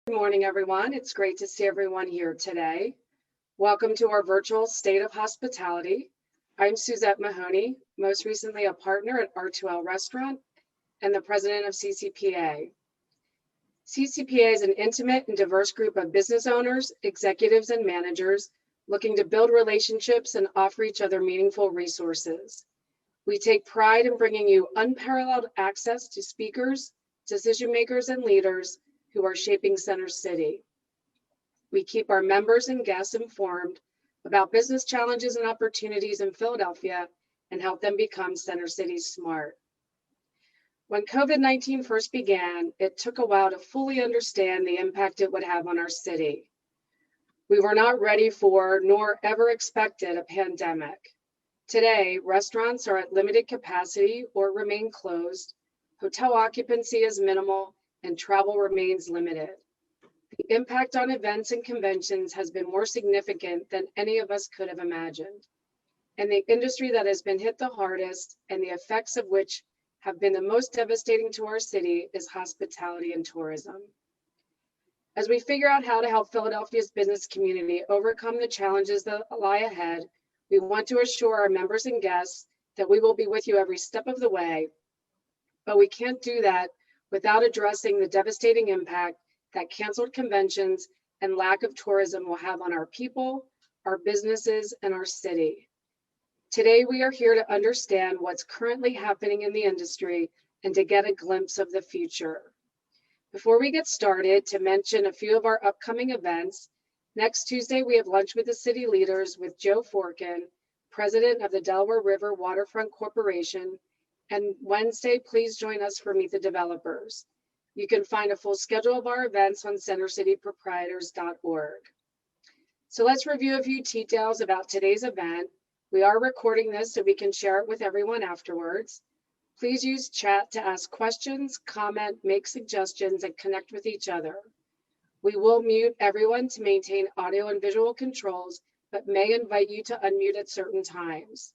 Good morning, everyone. It's great to see everyone here today. Welcome to our virtual State of Hospitality. I'm Suzette Mahoney, most recently a partner at R2L Restaurant and the president of CCPA. CCPA is an intimate and diverse group of business owners, executives, and managers looking to build relationships and offer each other meaningful resources. We take pride in bringing you unparalleled access to speakers, decision makers, and leaders who are shaping Center City. We keep our members and guests informed about business challenges and opportunities in Philadelphia and help them become Center City smart. When COVID-19 first began, it took a while to fully understand the impact it would have on our city. We were not ready for, nor ever expected, a pandemic. Today, restaurants are at limited capacity or remain closed, hotel occupancy is minimal, and travel remains limited. The impact on events and conventions has been more significant than any of us could have imagined. And the industry that has been hit the hardest and the effects of which have been the most devastating to our city is hospitality and tourism. As we figure out how to help Philadelphia's business community overcome the challenges that lie ahead, we want to assure our members and guests that we will be with you every step of the way, but we can't do that without addressing the devastating impact that canceled conventions and lack of tourism will have on our people, our businesses, and our city. Today, we are here to understand what's currently happening in the industry and to get a glimpse of the future. Before we get started, to mention a few of our upcoming events, next Tuesday, we have lunch with the city leaders with Joe Forkin, president of the Delaware River Waterfront Corporation, and Wednesday, please join us for Meet the Developers. You can find a full schedule of our events on centercityproprietors.org. So let's review a few details about today's event. We are recording this so we can share it with everyone afterwards. Please use chat to ask questions, comment, make suggestions, and connect with each other. We will mute everyone to maintain audio and visual controls, but may invite you to unmute at certain times.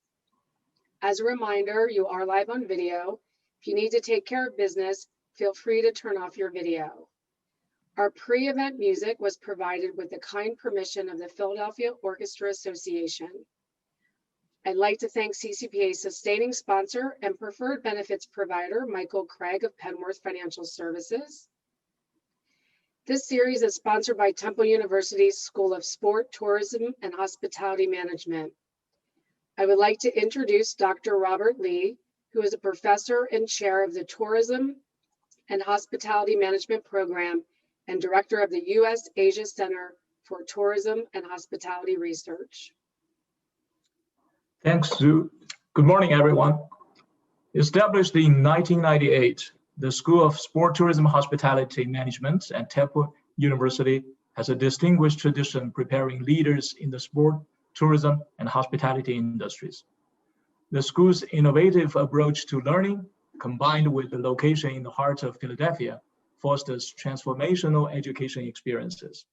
As a reminder, you are live on video. If you need to take care of business, feel free to turn off your video. Our pre-event music was provided with the kind permission of the Philadelphia Orchestra Association. I'd like to thank CCPA's sustaining sponsor and preferred benefits provider, Michael Gregg of Penworth Financial Services. This series is sponsored by Temple University's School of Sport, Tourism, and Hospitality Management. I would like to introduce Dr. Robert Lee, who is a professor and chair of the Tourism and Hospitality Management Program and director of the U.S. Asia Center for Tourism and Hospitality Research. Thanks, Sue. Good morning, everyone. Established in 1998, the School of Sport, Tourism, Hospitality Management at Temple University has a distinguished tradition preparing leaders in the sport, tourism, and hospitality industries. The school's innovative approach to learning, combined with the location in the heart of Philadelphia, fosters transformational education experiences.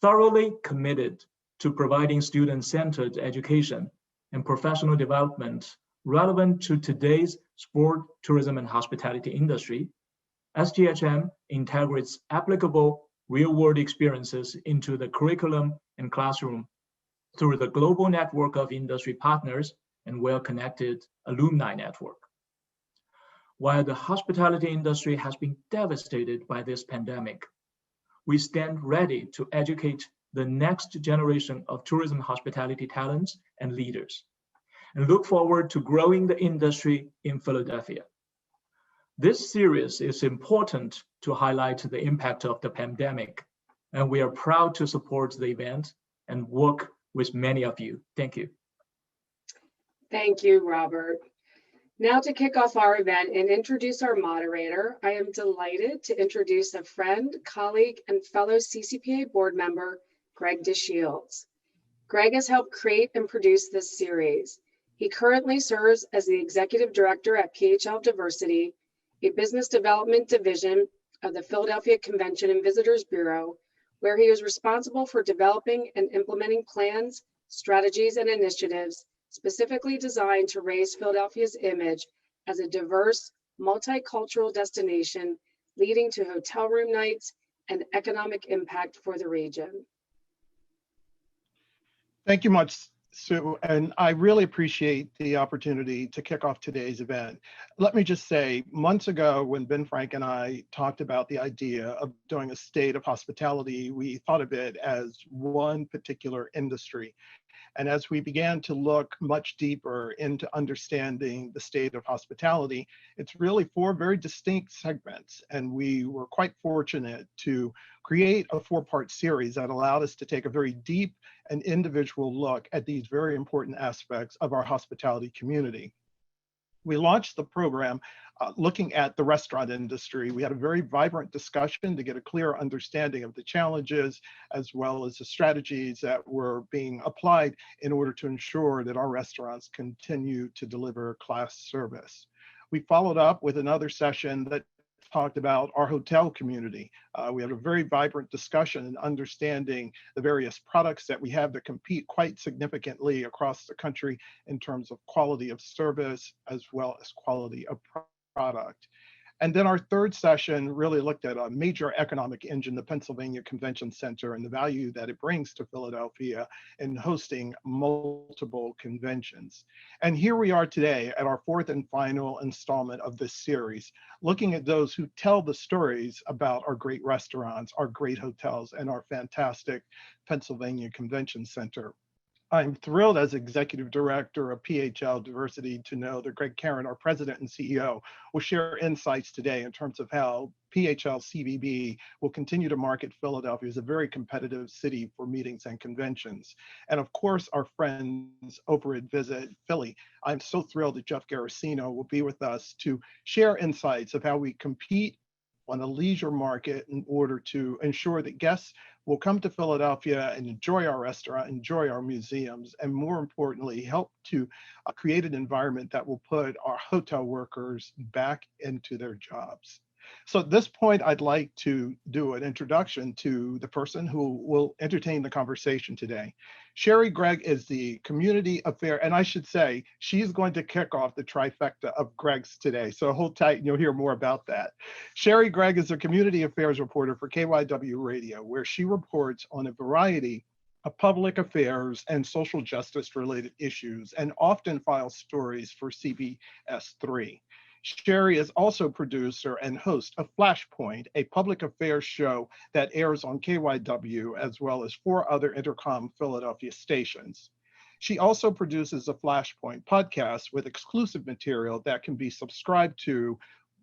Thoroughly committed to providing student-centered education and professional development relevant to today's sport, tourism, and hospitality industry, STHM integrates applicable real-world experiences into the curriculum and classroom through the global network of industry partners and well-connected alumni network. While the hospitality industry has been devastated by this pandemic, we stand ready to educate the next generation of tourism hospitality talents and leaders, and look forward to growing the industry in Philadelphia. This series is important to highlight the impact of the pandemic, and we are proud to support the event and work with many of you. Thank you. Thank you, Robert. Now to kick off our event and introduce our moderator, I am delighted to introduce a friend, colleague, and fellow CCPA board member, Gregg DeShields. Gregg has helped create and produce this series. He currently serves as the executive director at PHL Diversity, a business development division of the Philadelphia Convention and Visitors Bureau, where he is responsible for developing and implementing plans, strategies, and initiatives specifically designed to raise Philadelphia's image as a diverse, multicultural destination, leading to hotel room nights, and economic impact for the region. Thank you much, Sue, and I really appreciate the opportunity to kick off today's event. Let me just say, months ago, when Ben Frank and I talked about the idea of doing a state of hospitality, we thought of it as one particular industry. And as we began to look much deeper into understanding the state of hospitality, it's really four very distinct segments. And we were quite fortunate to create a four-part series that allowed us to take a very deep and individual look at these very important aspects of our hospitality community. We launched the program looking at the restaurant industry. We had a very vibrant discussion to get a clear understanding of the challenges as well as the strategies that were being applied in order to ensure that our restaurants continue to deliver class service. We followed up with another session that talked about our hotel community. We had a very vibrant discussion in understanding the various products that we have that compete quite significantly across the country in terms of quality of service as well as quality of product. And then our third session really looked at a major economic engine, the Pennsylvania Convention Center, and the value that it brings to Philadelphia in hosting multiple conventions. And here we are today at our fourth and final installment of this series, looking at those who tell the stories about our great restaurants, our great hotels, and our fantastic Pennsylvania Convention Center. I'm thrilled as Executive Director of PHL Diversity to know that Gregg, Caren, our President and CEO, will share insights today in terms of how PHL CVB will continue to market Philadelphia as a very competitive city for meetings and conventions. And of course, our friends over at Visit Philly. I'm so thrilled that Jeff Guaracino will be with us to share insights of how we compete on a leisure market in order to ensure that guests will come to Philadelphia and enjoy our restaurant, enjoy our museums, and more importantly, help to create an environment that will put our hotel workers back into their jobs. So at this point, I'd like to do an introduction to the person who will entertain the conversation today. Cherri Gregg is the community affair, and I should say, she's going to kick off the trifecta of Greggs today. So hold tight and you'll hear more about that. Cherri Gregg is a community affairs reporter for KYW Radio, where she reports on a variety of public affairs and social justice related issues and often files stories for CBS 3. Cherri is also producer and host of Flashpoint, a public affairs show that airs on KYW as well as 4 other Intercom Philadelphia stations. She also produces a Flashpoint podcast with exclusive material that can be subscribed to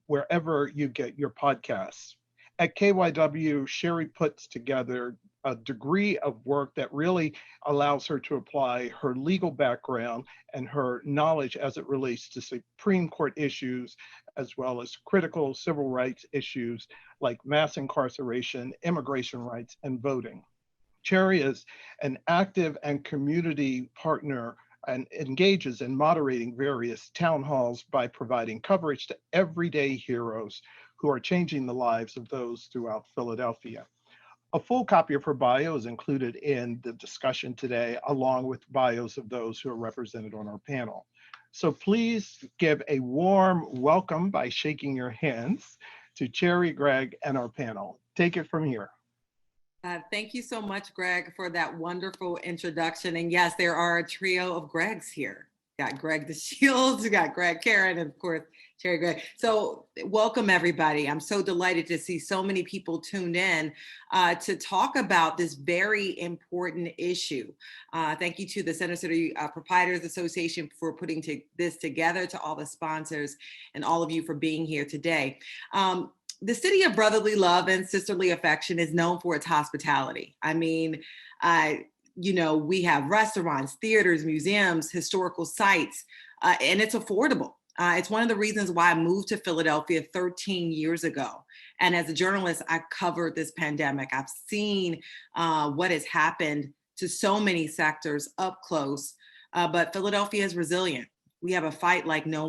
wherever you get your podcasts. At KYW, Cherri puts together a degree of work that really allows her to apply her legal background and her knowledge as it relates to Supreme Court issues, as well as critical civil rights issues like mass incarceration, immigration rights, and voting. Cherri is an active and community partner and engages in moderating various town halls by providing coverage to everyday heroes who are changing the lives of those throughout Philadelphia. A full copy of her bio is included in the discussion today, along with bios of those who are represented on our panel. So please give a warm welcome by shaking your hands to Cherri Gregg and our panel. Take it from here. Thank you so much, Gregg, for that wonderful introduction. And yes, there are a trio of Greggs here. Got Gregg DeShields, we got Gregg, Caren, and of course, Cherri Gregg. So welcome everybody. I'm so delighted to see so many people tuned in to talk about this very important issue. Thank you to the Center City Proprietors Association for putting this together, to all the sponsors, and all of you for being here today. The city of brotherly love and sisterly affection is known for its hospitality. I mean, you know, we have restaurants, theaters, museums, historical sites, and it's affordable. It's one of the reasons why I moved to Philadelphia 13 years ago. And as a journalist, I covered this pandemic. I've seen what has happened to so many sectors up close, but Philadelphia is resilient. We have a fight like no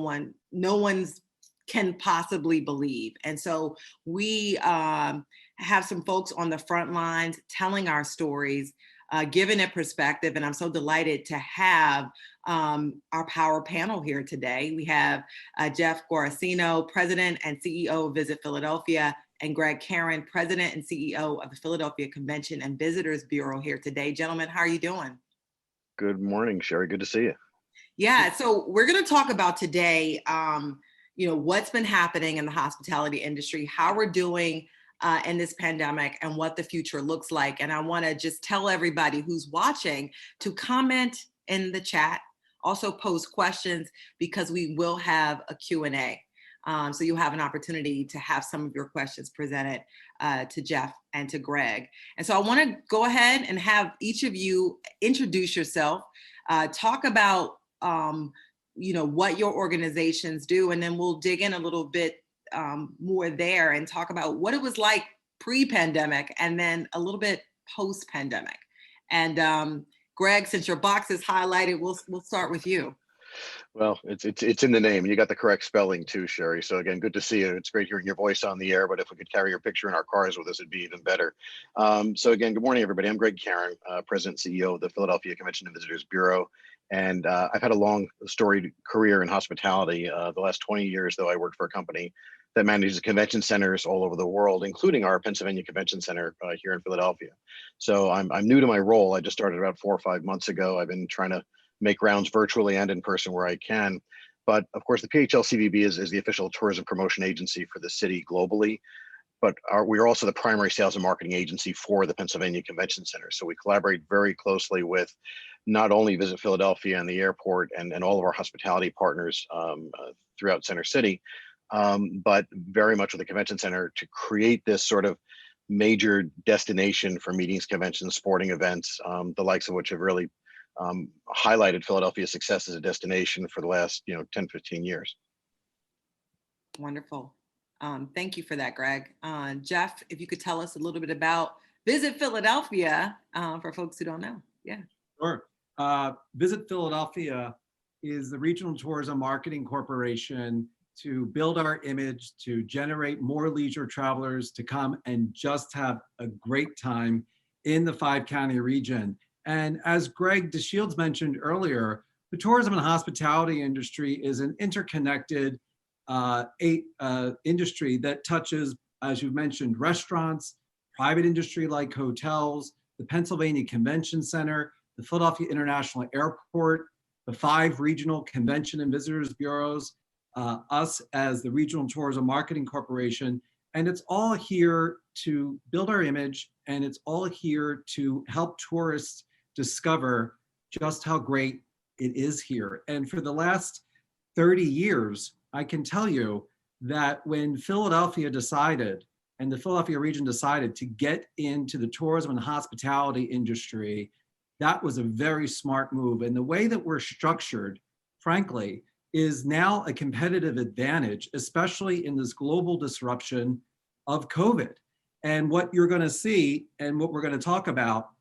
one's can possibly believe. And so we have some folks on the front lines telling our stories, giving it perspective. And I'm so delighted to have our power panel here today. We have Jeff Guaracino, President and CEO of Visit Philadelphia, and Caren, President and CEO of the Philadelphia Convention and Visitors Bureau here today. Gentlemen, how are you doing? Good morning, Cherri. Good to see you. Yeah, so we're going to talk about today, what's been happening in the hospitality industry, how we're doing in this pandemic, and what the future looks like. And I want to just tell everybody who's watching to comment in the chat, also pose questions, because we will have a Q&A. So you'll have an opportunity to have some of your questions presented to Jeff and to Gregg. And so I want to go ahead and have each of you introduce yourself, talk about what your organizations do, and then we'll dig in a little bit more there and talk about what it was like pre-pandemic and then a little bit post-pandemic. And Gregg, since your box is highlighted, we'll start with you. Well, it's in the name. You got the correct spelling too, Cherri. So again, good to see you. It's great hearing your voice on the air, but if we could carry your picture in our cars with us, it'd be even better. So again, good morning, everybody. I'm Gregg, President and CEO of the Philadelphia Convention and Visitors Bureau. And I've had a long storied career in hospitality. The last 20 years, though, I worked for a company that manages convention centers all over the world, including our Pennsylvania Convention Center here in Philadelphia. So I'm new to my role. I just started about 4 or 5 months ago. I've been trying to make rounds virtually and in person where I can. But of course, the PHL-CVB is the official tourism promotion agency for the city globally. But we're also the primary sales and marketing agency for the Pennsylvania Convention Center. So we collaborate very closely with not only Visit Philadelphia and the airport and all of our hospitality partners throughout Center City, but very much with the Convention Center to create this sort of major destination for meetings, conventions, sporting events, the likes of which have really highlighted Philadelphia's success as a destination for the last 10, 15 years. Wonderful. Thank you for that, Gregg. Jeff, if you could tell us a little bit about Visit Philadelphia for folks who don't know. Yeah. Sure. Visit Philadelphia is the regional tourism marketing corporation to build our image, to generate more leisure travelers to come and just have a great time in the 5-county region. And as Gregg DeShields mentioned earlier, the tourism and hospitality industry is an interconnected industry that touches, as you mentioned, restaurants, private industry like hotels, the Pennsylvania Convention Center, the Philadelphia International Airport, the 5 regional convention and visitors bureaus, us as the Regional Tourism Marketing Corporation. And it's all here to build our image, and it's all here to help tourists discover just how great it is here. And for the last 30 years, I can tell you that when Philadelphia decided, and the Philadelphia region decided to get into the tourism and hospitality industry, that was a very smart move. And the way that we're structured, frankly, is now a competitive advantage, especially in this global disruption of COVID. And what you're going to see and what we're going to talk about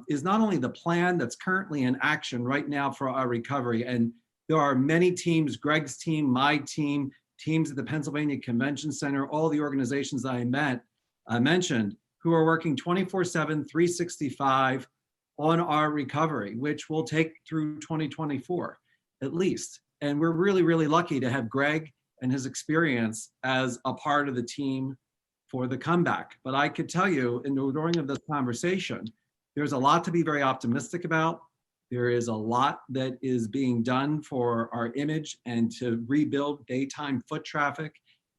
is not only the plan that's currently in action right now for our recovery, and there are many teams, Gregg's team, my team, teams at the Pennsylvania Convention Center, all the organizations that I mentioned, who are working 24/7, 365 on our recovery, which will take through 2024 at least. And we're really, really lucky to have Gregg and his experience as a part of the team for the comeback. But I could tell you in the during of this conversation, there's a lot to be very optimistic about. There is a lot that is being done for our image and to rebuild daytime foot traffic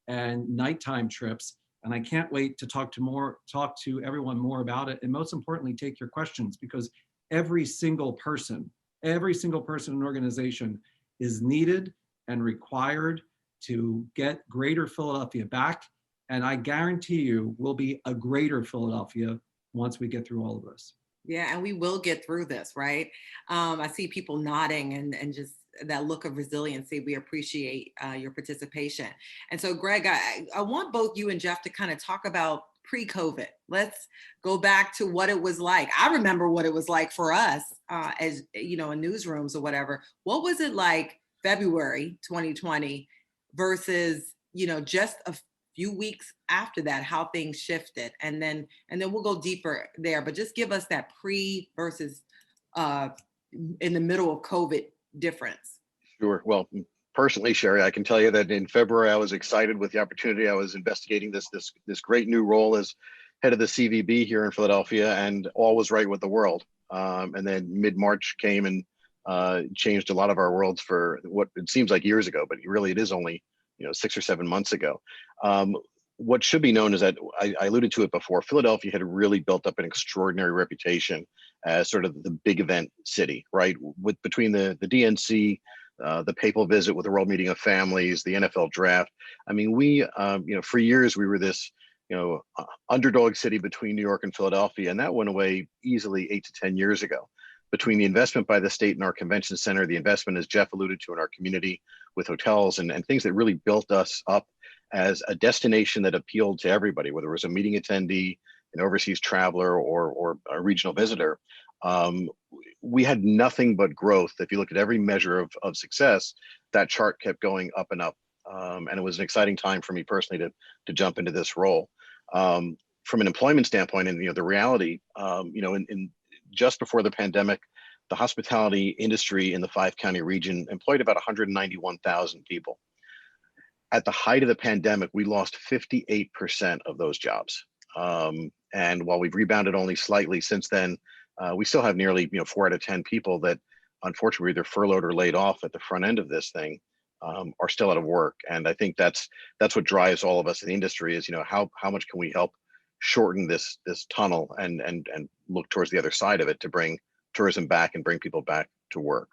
and nighttime trips. And I can't wait to talk to everyone more about it. And most importantly, take your questions, because every single person in organization is needed and required to get greater Philadelphia back. And I guarantee you we'll be a greater Philadelphia once we get through all of this. Yeah, and we will get through this, right? I see people nodding and just that look of resiliency. We appreciate your participation. And so, Gregg, I want both you and Jeff to kind of talk about pre-COVID. Let's go back to what it was like. I remember what it was like for us as, in newsrooms or whatever. What was it like February 2020 versus, just a few weeks after that, how things shifted? And then we'll go deeper there, but just give us that pre versus in the middle of COVID difference. Sure. Well, Personally, Cherri, I can tell you that in February, I was excited with the opportunity. I was investigating this great new role as head of the CVB here in Philadelphia, and all was right with the world. And then mid-March came and changed a lot of our worlds for what it seems like years ago, but really it is only 6 or 7 months ago. What should be known is that I alluded to it before. Philadelphia had really built up an extraordinary reputation as sort of the big event city, right? With between the DNC, the papal visit with the World Meeting of Families, the NFL draft. I mean, we, for years we were this, underdog city between New York and Philadelphia, and that went away easily 8 to 10 years ago. Between the investment by the state in our convention center, the investment, as Jeff alluded to, in our community with hotels and things that really built us up as a destination that appealed to everybody, whether it was a meeting attendee, an overseas traveler, or a regional visitor. We had nothing but growth. If you look at every measure of success, that chart kept going up and up. And it was an exciting time for me personally to jump into this role. From an employment standpoint, and the reality, in just before the pandemic, the hospitality industry in the 5-county region employed about 191,000 people. At the height of the pandemic, we lost 58% of those jobs. And while we've rebounded only slightly since then, we still have nearly 4 out of 10 people that unfortunately were either furloughed or laid off at the front end of this thing, are still out of work. And I think that's what drives all of us in the industry is, how much can we help shorten this tunnel and look towards the other side of it to bring tourism back and bring people back to work.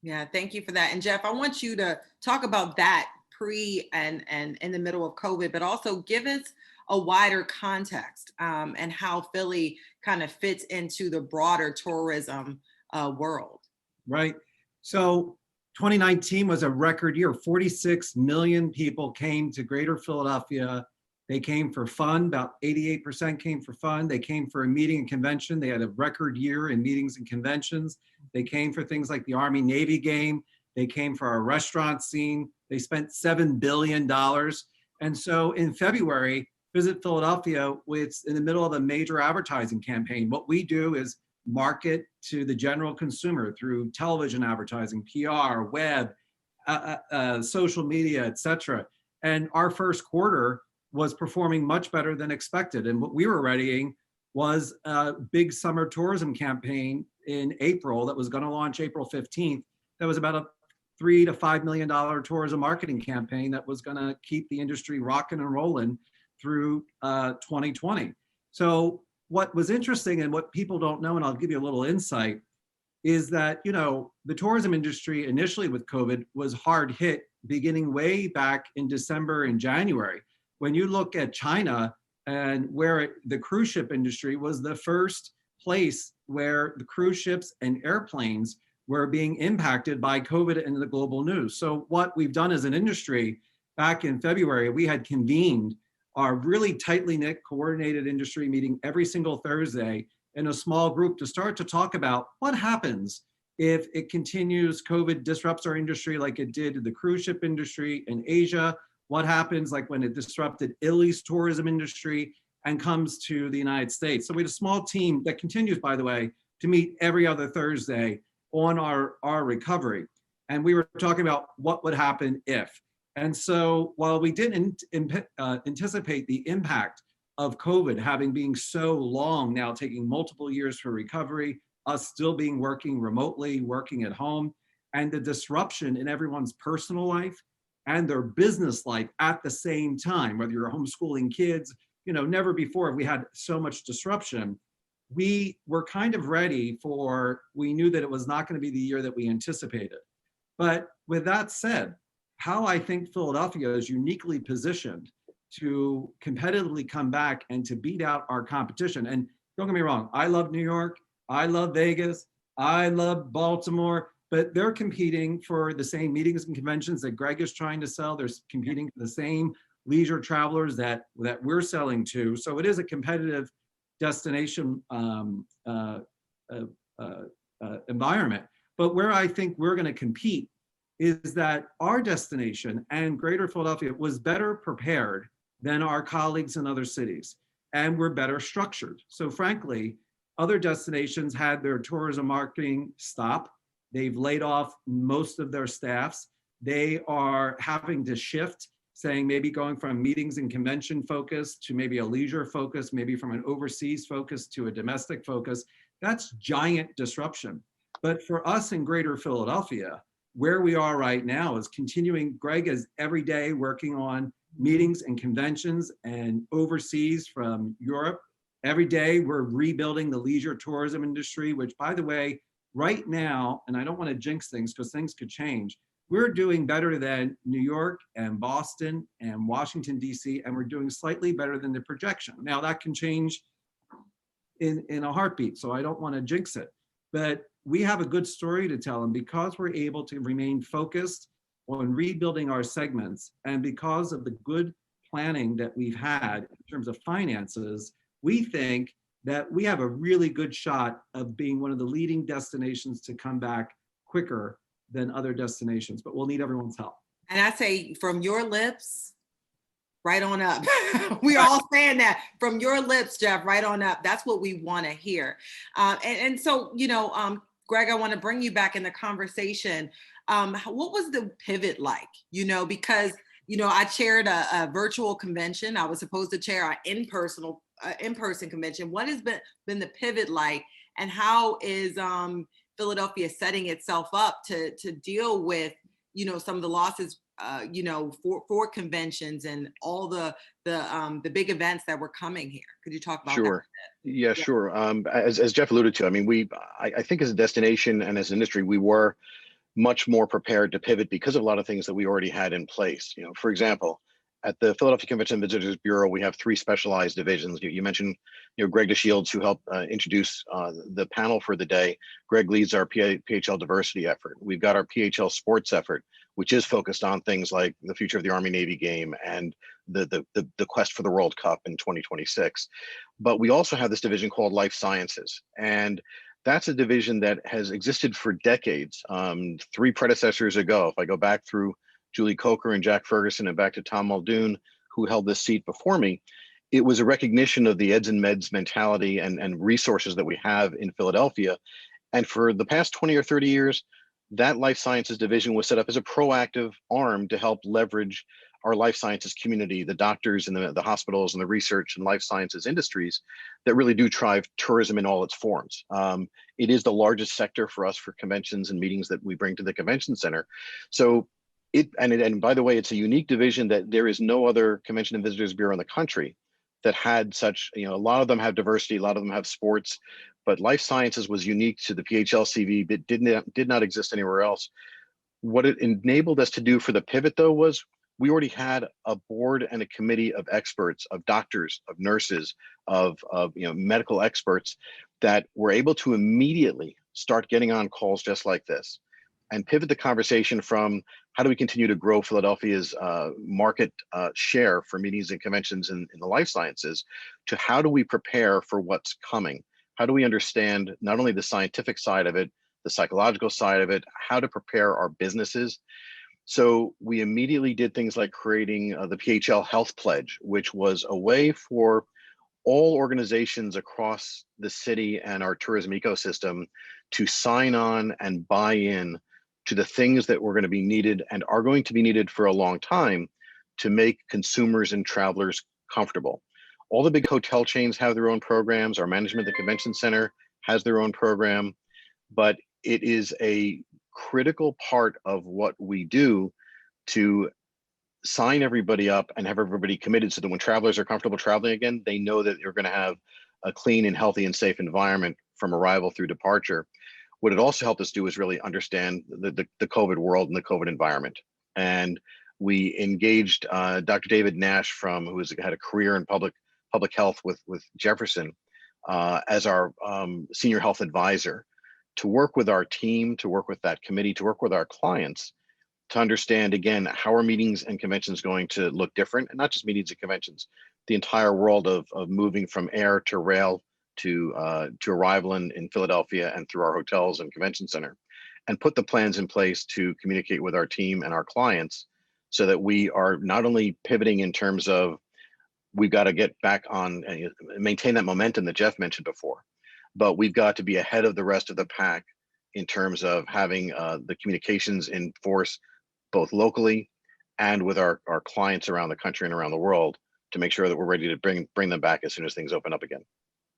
Yeah, thank you for that. And Jeff, I want you to talk about that pre and in the middle of COVID, but also give us a wider context and how Philly kind of fits into the broader tourism world. Right. So 2019 was a record year. 46 million people came to Greater Philadelphia. They came for fun. About 88% came for fun. They came for a meeting and convention. They had a record year in meetings and conventions. They came for things like the Army-Navy game. They came for our restaurant scene. They spent $7 billion. And so in February, Visit Philadelphia, it's in the middle of a major advertising campaign. What we do is market to the general consumer through television advertising, PR, web, social media, et cetera. And our first quarter was performing much better than expected. And what we were readying was a big summer tourism campaign in April that was going to launch April 15th. That was about a $3 to $5 million tourism marketing campaign that was going to keep the industry rocking and rolling through 2020. So what was interesting and what people don't know, and I'll give you a little insight, is that, the tourism industry initially with COVID was hard hit beginning way back in December and January. When you look at China and where the cruise ship industry was the first place where the cruise ships and airplanes were being impacted by COVID and the global news. So what we've done as an industry back in February, we had convened our really tightly knit, coordinated industry meeting every single Thursday in a small group to start to talk about what happens if it continues, COVID disrupts our industry like it did the cruise ship industry in Asia. What happens like when it disrupted Italy's tourism industry and comes to the United States. So we had a small team that continues, by the way, to meet every other Thursday on our recovery. And we were talking about what would happen if. And so while we didn't anticipate the impact of COVID having been so long now, taking multiple years for recovery, us still being working remotely, working at home, and the disruption in everyone's personal life and their business life at the same time, whether you're homeschooling kids, never before have we had so much disruption. We were kind of ready we knew that it was not going to be the year that we anticipated. But with that said, how I think Philadelphia is uniquely positioned to competitively come back and to beat out our competition. And don't get me wrong, I love New York, I love Vegas, I love Baltimore, but they're competing for the same meetings and conventions that Gregg is trying to sell. They're competing for the same leisure travelers that we're selling to. So it is a competitive destination environment. But where I think we're going to compete is that our destination and Greater Philadelphia was better prepared than our colleagues in other cities, and we're better structured. So frankly, other destinations had their tourism marketing stop. They've laid off most of their staffs. They are having to shift, saying maybe going from meetings and convention focus to maybe a leisure focus, maybe from an overseas focus to a domestic focus. That's giant disruption. But for us in Greater Philadelphia, where we are right now is continuing. Gregg is every day working on meetings and conventions and overseas from Europe. Every day we're rebuilding the leisure tourism industry, which, by the way, right now, and I don't want to jinx things because things could change, we're doing better than New York and Boston and Washington, D.C., and we're doing slightly better than the projection. Now that can change in a heartbeat, so I don't want to jinx it. But we have a good story to tell, and because we're able to remain focused on rebuilding our segments, and because of the good planning that we've had in terms of finances, we think that we have a really good shot of being one of the leading destinations to come back quicker than other destinations, but we'll need everyone's help. And I say from your lips, right on up. We're all saying that from your lips, Jeff, right on up. That's what we want to hear. And so, Gregg, I want to bring you back in the conversation. What was the pivot like? Because, I chaired a virtual convention. I was supposed to chair an in-person convention. What has been the pivot like, and how is Philadelphia setting itself up to deal with, some of the losses, for conventions and all the big events that were coming here? Could you talk about Sure. that? Yeah, sure. As Jeff alluded to, I mean, I think as a destination and as an industry, we were much more prepared to pivot because of a lot of things that we already had in place. For example, at the Philadelphia Convention and Visitors Bureau, we have 3 specialized divisions. You mentioned, Gregg DeShields, who helped introduce the panel for the day. Gregg leads our PHL diversity effort. We've got our PHL sports effort, which is focused on things like the future of the Army-Navy game and the quest for the World Cup in 2026. But we also have this division called Life Sciences. And that's a division that has existed for decades. 3 predecessors ago, if I go back through Julie Coker and Jack Ferguson and back to Tom Muldoon, who held this seat before me, it was a recognition of the eds and meds mentality and resources that we have in Philadelphia. And for the past 20 or 30 years, that life sciences division was set up as a proactive arm to help leverage our life sciences community, the doctors and the hospitals and the research and life sciences industries that really do drive tourism in all its forms. It is the largest sector for us for conventions and meetings that we bring to the convention center. So and by the way, it's a unique division that there is no other convention and visitors bureau in the country that had such, a lot of them have diversity, a lot of them have sports, but life sciences was unique to the PHLCV that did not exist anywhere else. What it enabled us to do for the pivot, though, was we already had a board and a committee of experts, of doctors, of nurses, of medical experts that were able to immediately start getting on calls just like this and pivot the conversation from how do we continue to grow Philadelphia's market share for meetings and conventions in the life sciences to how do we prepare for what's coming? How do we understand not only the scientific side of it, the psychological side of it, how to prepare our businesses? So we immediately did things like creating the PHL Health Pledge, which was a way for all organizations across the city and our tourism ecosystem to sign on and buy in to the things that were going to be needed and are going to be needed for a long time to make consumers and travelers comfortable. All the big hotel chains have their own programs. Our management, the convention center, has their own program, but it is a critical part of what we do to sign everybody up and have everybody committed so that when travelers are comfortable traveling again, they know that you're going to have a clean and healthy and safe environment from arrival through departure. What it also helped us do is really understand the COVID world and the COVID environment. And we engaged Dr. David Nash, who had a career in public health with Jefferson, as our senior health advisor, to work with our team, to work with that committee, to work with our clients, to understand, again, how are meetings and conventions going to look different, and not just meetings and conventions, the entire world of moving from air to rail to arrival in Philadelphia and through our hotels and convention center, and put the plans in place to communicate with our team and our clients so that we are not only pivoting in terms of we've got to get back on and maintain that momentum that Jeff mentioned before, but we've got to be ahead of the rest of the pack in terms of having the communications in force both locally and with our clients around the country and around the world to make sure that we're ready to bring them back as soon as things open up again.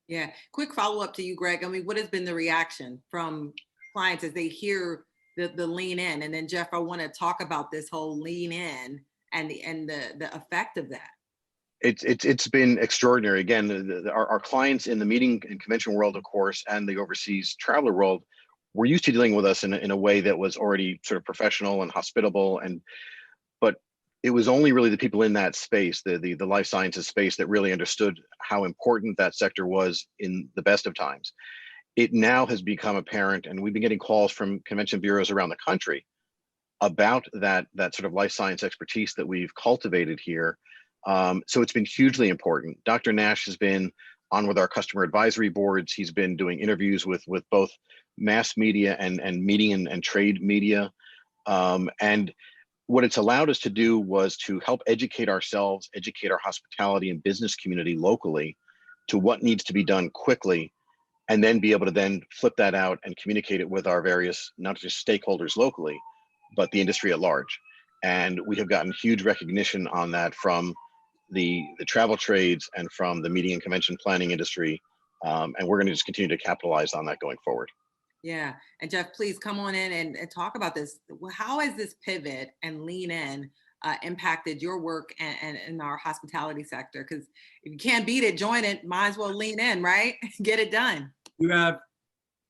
Yeah. Quick follow up to you, Greg. I mean, what has been the reaction from clients as they hear the lean in? And then Jeff, I want to talk about this whole lean in and the effect of that. It's been extraordinary. Again, our clients in the meeting and convention world, of course, and the overseas traveler world were used to dealing with us in a way that was already sort of professional and hospitable. But it was only really the people in that space, the life sciences space, that really understood how important that sector was in the best of times. It now has become apparent, and we've been getting calls from convention bureaus around the country about that sort of life science expertise that we've cultivated here. So it's been hugely important. Dr. Nash has been on with our customer advisory boards. He's been doing interviews with both mass media and meeting and trade media. And what it's allowed us to do was to help educate ourselves, educate our hospitality and business community locally to what needs to be done quickly, and then be able to then flip that out and communicate it with our various, not just stakeholders locally, but the industry at large. And we have gotten huge recognition on that from the travel trades and from the meeting and convention planning industry. And we're going to just continue to capitalize on that going forward. Yeah. And Jeff, please come on in and talk about this. How has this pivot and lean in impacted your work and in our hospitality sector? Because if you can't beat it, join it. Might as well lean in, right? Get it done. You have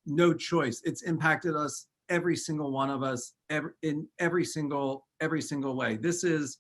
no choice. It's impacted us, every single one of us, in every single way. This is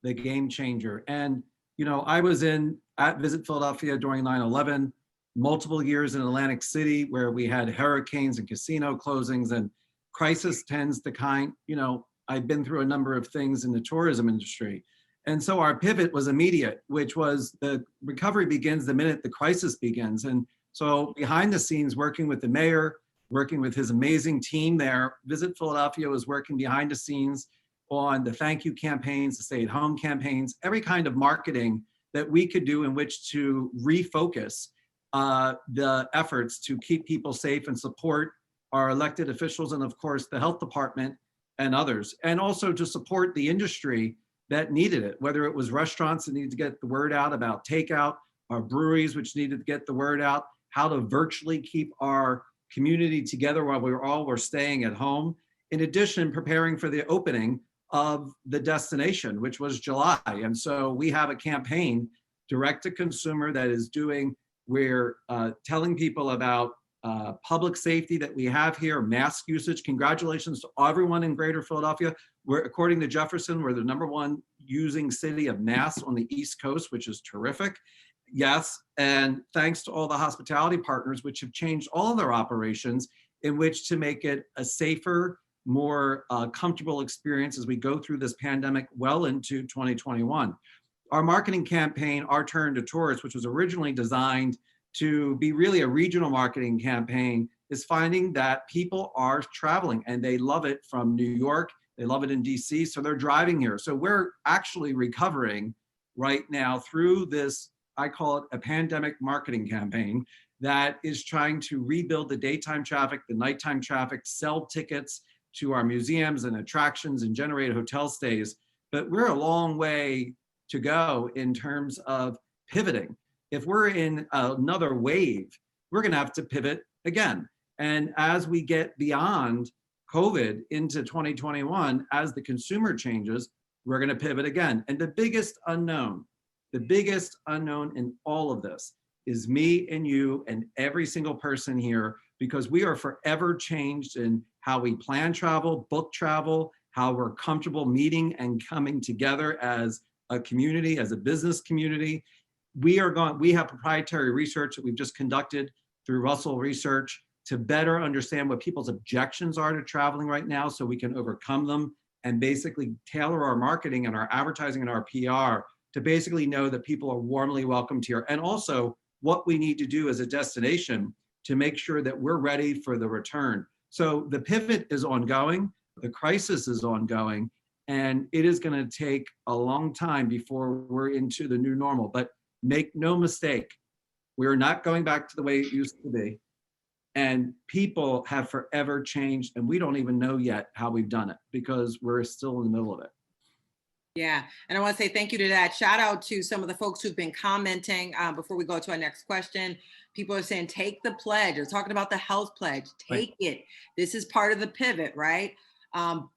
the game changer. And, you know, I was at Visit Philadelphia during 9/11, multiple years in Atlantic City where we had hurricanes and casino closings, and crisis tends to I've been through a number of things in the tourism industry. And so our pivot was immediate, which was the recovery begins the minute the crisis begins. And so behind the scenes, working with the mayor, working with his amazing team there, Visit Philadelphia was working behind the scenes on the thank you campaigns, the stay at home campaigns, every kind of marketing that we could do in which to refocus the efforts to keep people safe and support our elected officials and, of course, the health department and others, and also to support the industry that needed it, whether it was restaurants that needed to get the word out about takeout, our breweries, which needed to get the word out, how to virtually keep our community together while we were staying at home. In addition, preparing for the opening of the destination, which was July. And so we have a campaign direct to consumer that is we're telling people about public safety that we have here, mask usage. Congratulations to everyone in Greater Philadelphia. According to Jefferson, we're the #1 using city of masks on the East Coast, which is terrific. Yes, and thanks to all the hospitality partners, which have changed all of their operations in which to make it a safer, more comfortable experience as we go through this pandemic well into 2021. Our marketing campaign, Our Turn to Tourists, which was originally designed to be really a regional marketing campaign, is finding that people are traveling and they love it from New York, they love it in DC, so they're driving here. So we're actually recovering right now through this, I call it a pandemic marketing campaign that is trying to rebuild the daytime traffic, the nighttime traffic, sell tickets to our museums and attractions and generate hotel stays. But we're a long way to go in terms of pivoting. If we're in another wave, we're going to have to pivot again. And as we get beyond COVID into 2021, as the consumer changes, we're going to pivot again. And the biggest unknown in all of this is me and you and every single person here, because we are forever changed in how we plan travel, book travel, how we're comfortable meeting and coming together as a community, as a business community. We have proprietary research that we've just conducted through Russell Research to better understand what people's objections are to traveling right now so we can overcome them and basically tailor our marketing and our advertising and our PR to basically know that people are warmly welcomed here. And also what we need to do as a destination to make sure that we're ready for the return. So the pivot is ongoing, the crisis is ongoing, and it is going to take a long time before we're into the new normal. But make no mistake, we're not going back to the way it used to be. And people have forever changed, and we don't even know yet how we've done it because we're still in the middle of it. Yeah, and I want to say thank you to that. Shout out to some of the folks who've been commenting before we go to our next question. People are saying, take the pledge. They're talking about the health pledge. Take it. This is part of the pivot, right?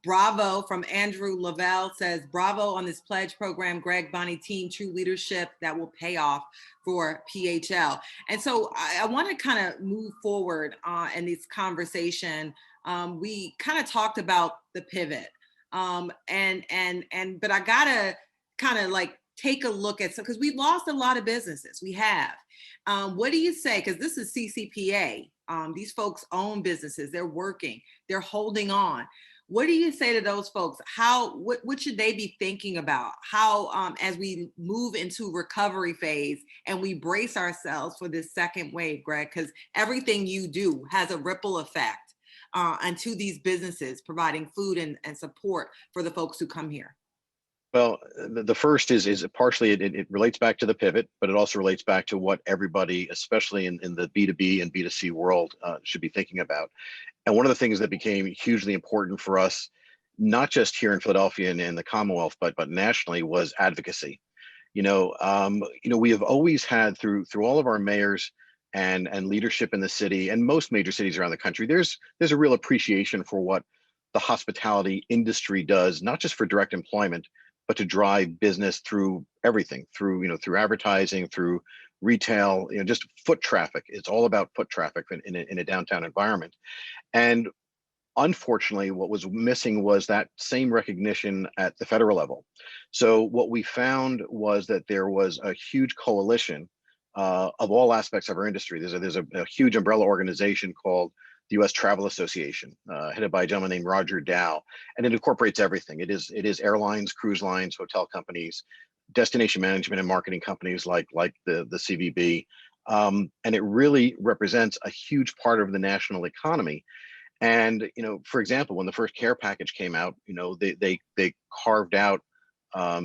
Bravo from Andrew Lavelle says, bravo on this pledge program, Gregg, Bonnie team, true leadership that will pay off for PHL. And so I want to kind of move forward in this conversation. We kind of talked about the pivot. But I gotta kind of like take a look at some, because we've lost a lot of businesses. We have. What do you say? Because this is CCPA. These folks own businesses. They're working. They're holding on. What do you say to those folks? What should they be thinking about? How, as we move into recovery phase and we brace ourselves for this second wave, Gregg, because everything you do has a ripple effect and to these businesses, providing food and support for the folks who come here? Well, the first is partially it relates back to the pivot, but it also relates back to what everybody, especially in the B2B and B2C world, should be thinking about. And one of the things that became hugely important for us, not just here in Philadelphia and in the Commonwealth, but nationally, was advocacy. We have always had through all of our mayors and leadership in the city and most major cities around the country, there's a real appreciation for what the hospitality industry does, not just for direct employment, but to drive business through everything, through advertising, through retail, just foot traffic. It's all about foot traffic in a downtown environment. And unfortunately, what was missing was that same recognition at the federal level. So what we found was that there was a huge coalition of all aspects of our industry. There's a huge umbrella organization called the U.S. Travel Association, headed by a gentleman named Roger Dow, and it incorporates everything. It is airlines, cruise lines, hotel companies, destination management and marketing companies like the CVB, and it really represents a huge part of the national economy. And for example, when the first care package came out, they carved out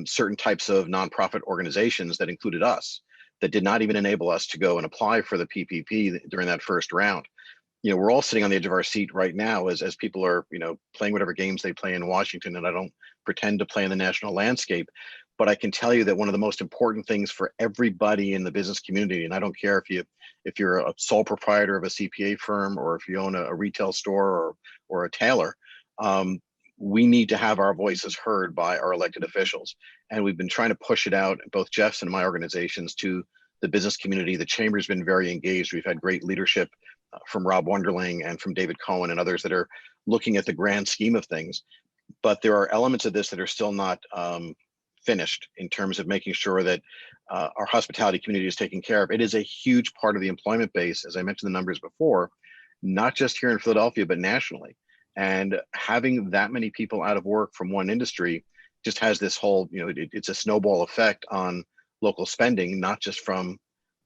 certain types of nonprofit organizations that included us, that did not even enable us to go and apply for the PPP during that first round. We're all sitting on the edge of our seat right now as people are, playing whatever games they play in Washington. And I don't pretend to play in the national landscape, but I can tell you that one of the most important things for everybody in the business community, and I don't care if you're a sole proprietor of a CPA firm or if you own a retail store or a tailor, we need to have our voices heard by our elected officials. And we've been trying to push it out, both Jeff's and my organizations, to the business community. The chamber's been very engaged. We've had great leadership from Rob Wonderling and from David Cohen and others that are looking at the grand scheme of things. But there are elements of this that are still not finished in terms of making sure that our hospitality community is taken care of. It is a huge part of the employment base, as I mentioned the numbers before, not just here in Philadelphia, but nationally. And having that many people out of work from one industry just has this whole, it's a snowball effect on local spending, not just from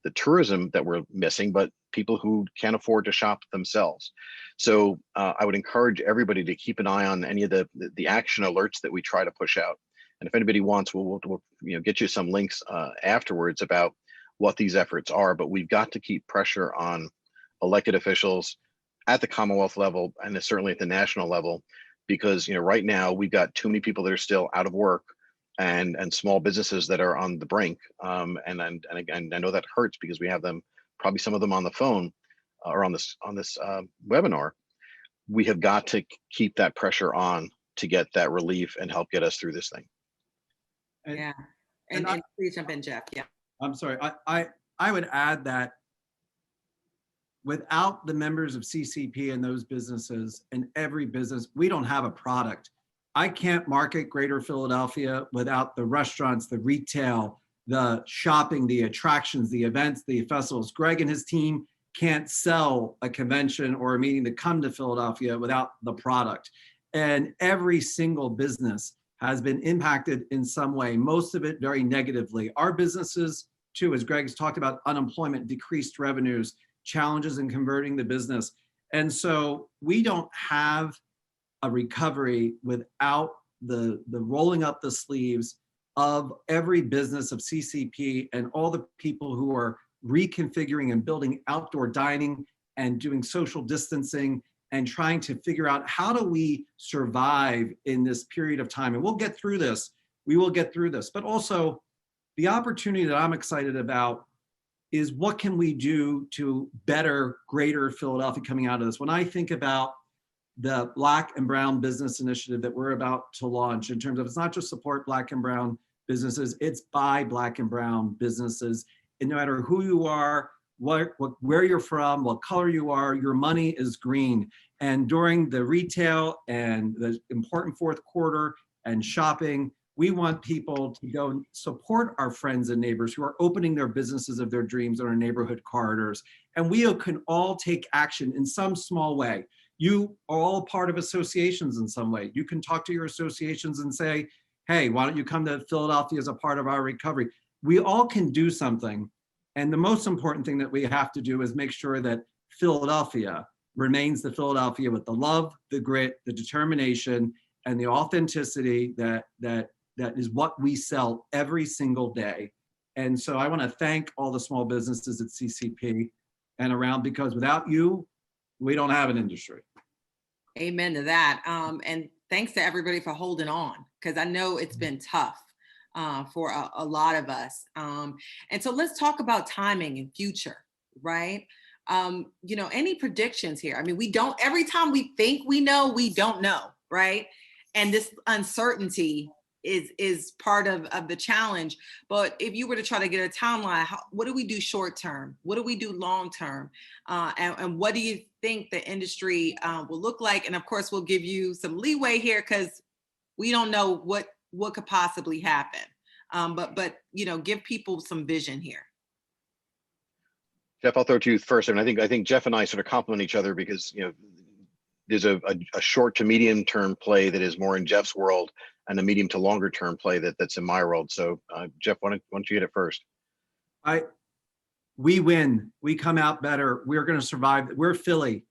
the tourism that we're missing, but people who can't afford to shop themselves. So I would encourage everybody to keep an eye on any of the action alerts that we try to push out. And if anybody wants, we'll get you some links afterwards about what these efforts are. But we've got to keep pressure on elected officials at the Commonwealth level and certainly at the national level, because right now we've got too many people that are still out of work and small businesses that are on the brink. And again, I know that hurts because we have them, probably some of them on the phone or on this webinar. We have got to keep that pressure on to get that relief and help get us through this thing. And please jump in, Jeff. Yeah. I'm sorry. I would add that without the members of CCP and those businesses and every business, we don't have a product. I can't market Greater Philadelphia without the restaurants, the retail, the shopping, the attractions, the events, the festivals. Gregg and his team can't sell a convention or a meeting to come to Philadelphia without the product. And every single business has been impacted in some way, most of it very negatively. Our businesses too, as Gregg's talked about, unemployment, decreased revenues, challenges in converting the business. And so we don't have a recovery without the rolling up the sleeves of every business of CCP and all the people who are reconfiguring and building outdoor dining and doing social distancing and trying to figure out how do we survive in this period of time. And we'll get through this. We will get through this. But also the opportunity that I'm excited about is what can we do to better greater Philadelphia coming out of this? When I think about the Black and Brown Business Initiative that we're about to launch, in terms of it's not just support Black and Brown businesses, it's by Black and Brown businesses. And no matter who you are, where you're from, what color you are, your money is green. And during the retail and the important fourth quarter and shopping, we want people to go and support our friends and neighbors who are opening their businesses of their dreams on our neighborhood corridors. And we can all take action in some small way. You are all part of associations in some way. You can talk to your associations and say, hey, why don't you come to Philadelphia as a part of our recovery? We all can do something. And the most important thing that we have to do is make sure that Philadelphia remains the Philadelphia with the love, the grit, the determination, and the authenticity that is what we sell every single day. And so I want to thank all the small businesses at CCP and around, because without you, we don't have an industry. Amen to that. And thanks to everybody for holding on, because I know it's been tough for a lot of us. And so let's talk about timing and future, right? Any predictions here? I mean, every time we think we know, we don't know, right? And this uncertainty is part of the challenge. But if you were to try to get a timeline, what do we do short term? What do we do long term? And what do you think the industry will look like? And of course, we'll give you some leeway here because we don't know what could possibly happen. But give people some vision here. Jeff, I'll throw to you first. I mean, I think Jeff and I sort of complement each other because there's a short to medium term play that is more in Jeff's world, and a medium to longer term play that's in my world. So Jeff, why don't you get it first? We win. We come out better. We're going to survive. We're Philly.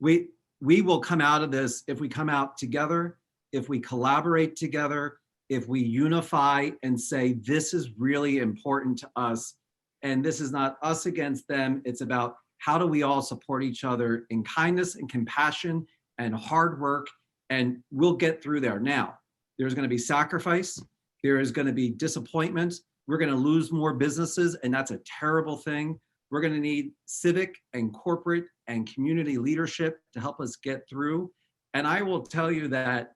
We will come out of this if we come out together, if we collaborate together, if we unify and say, this is really important to us. And this is not us against them. It's about how do we all support each other in kindness and compassion and hard work, and we'll get through there. Now, there's going to be sacrifice. There is going to be disappointment. We're going to lose more businesses, and that's a terrible thing. We're going to need civic and corporate and community leadership to help us get through. And I will tell you that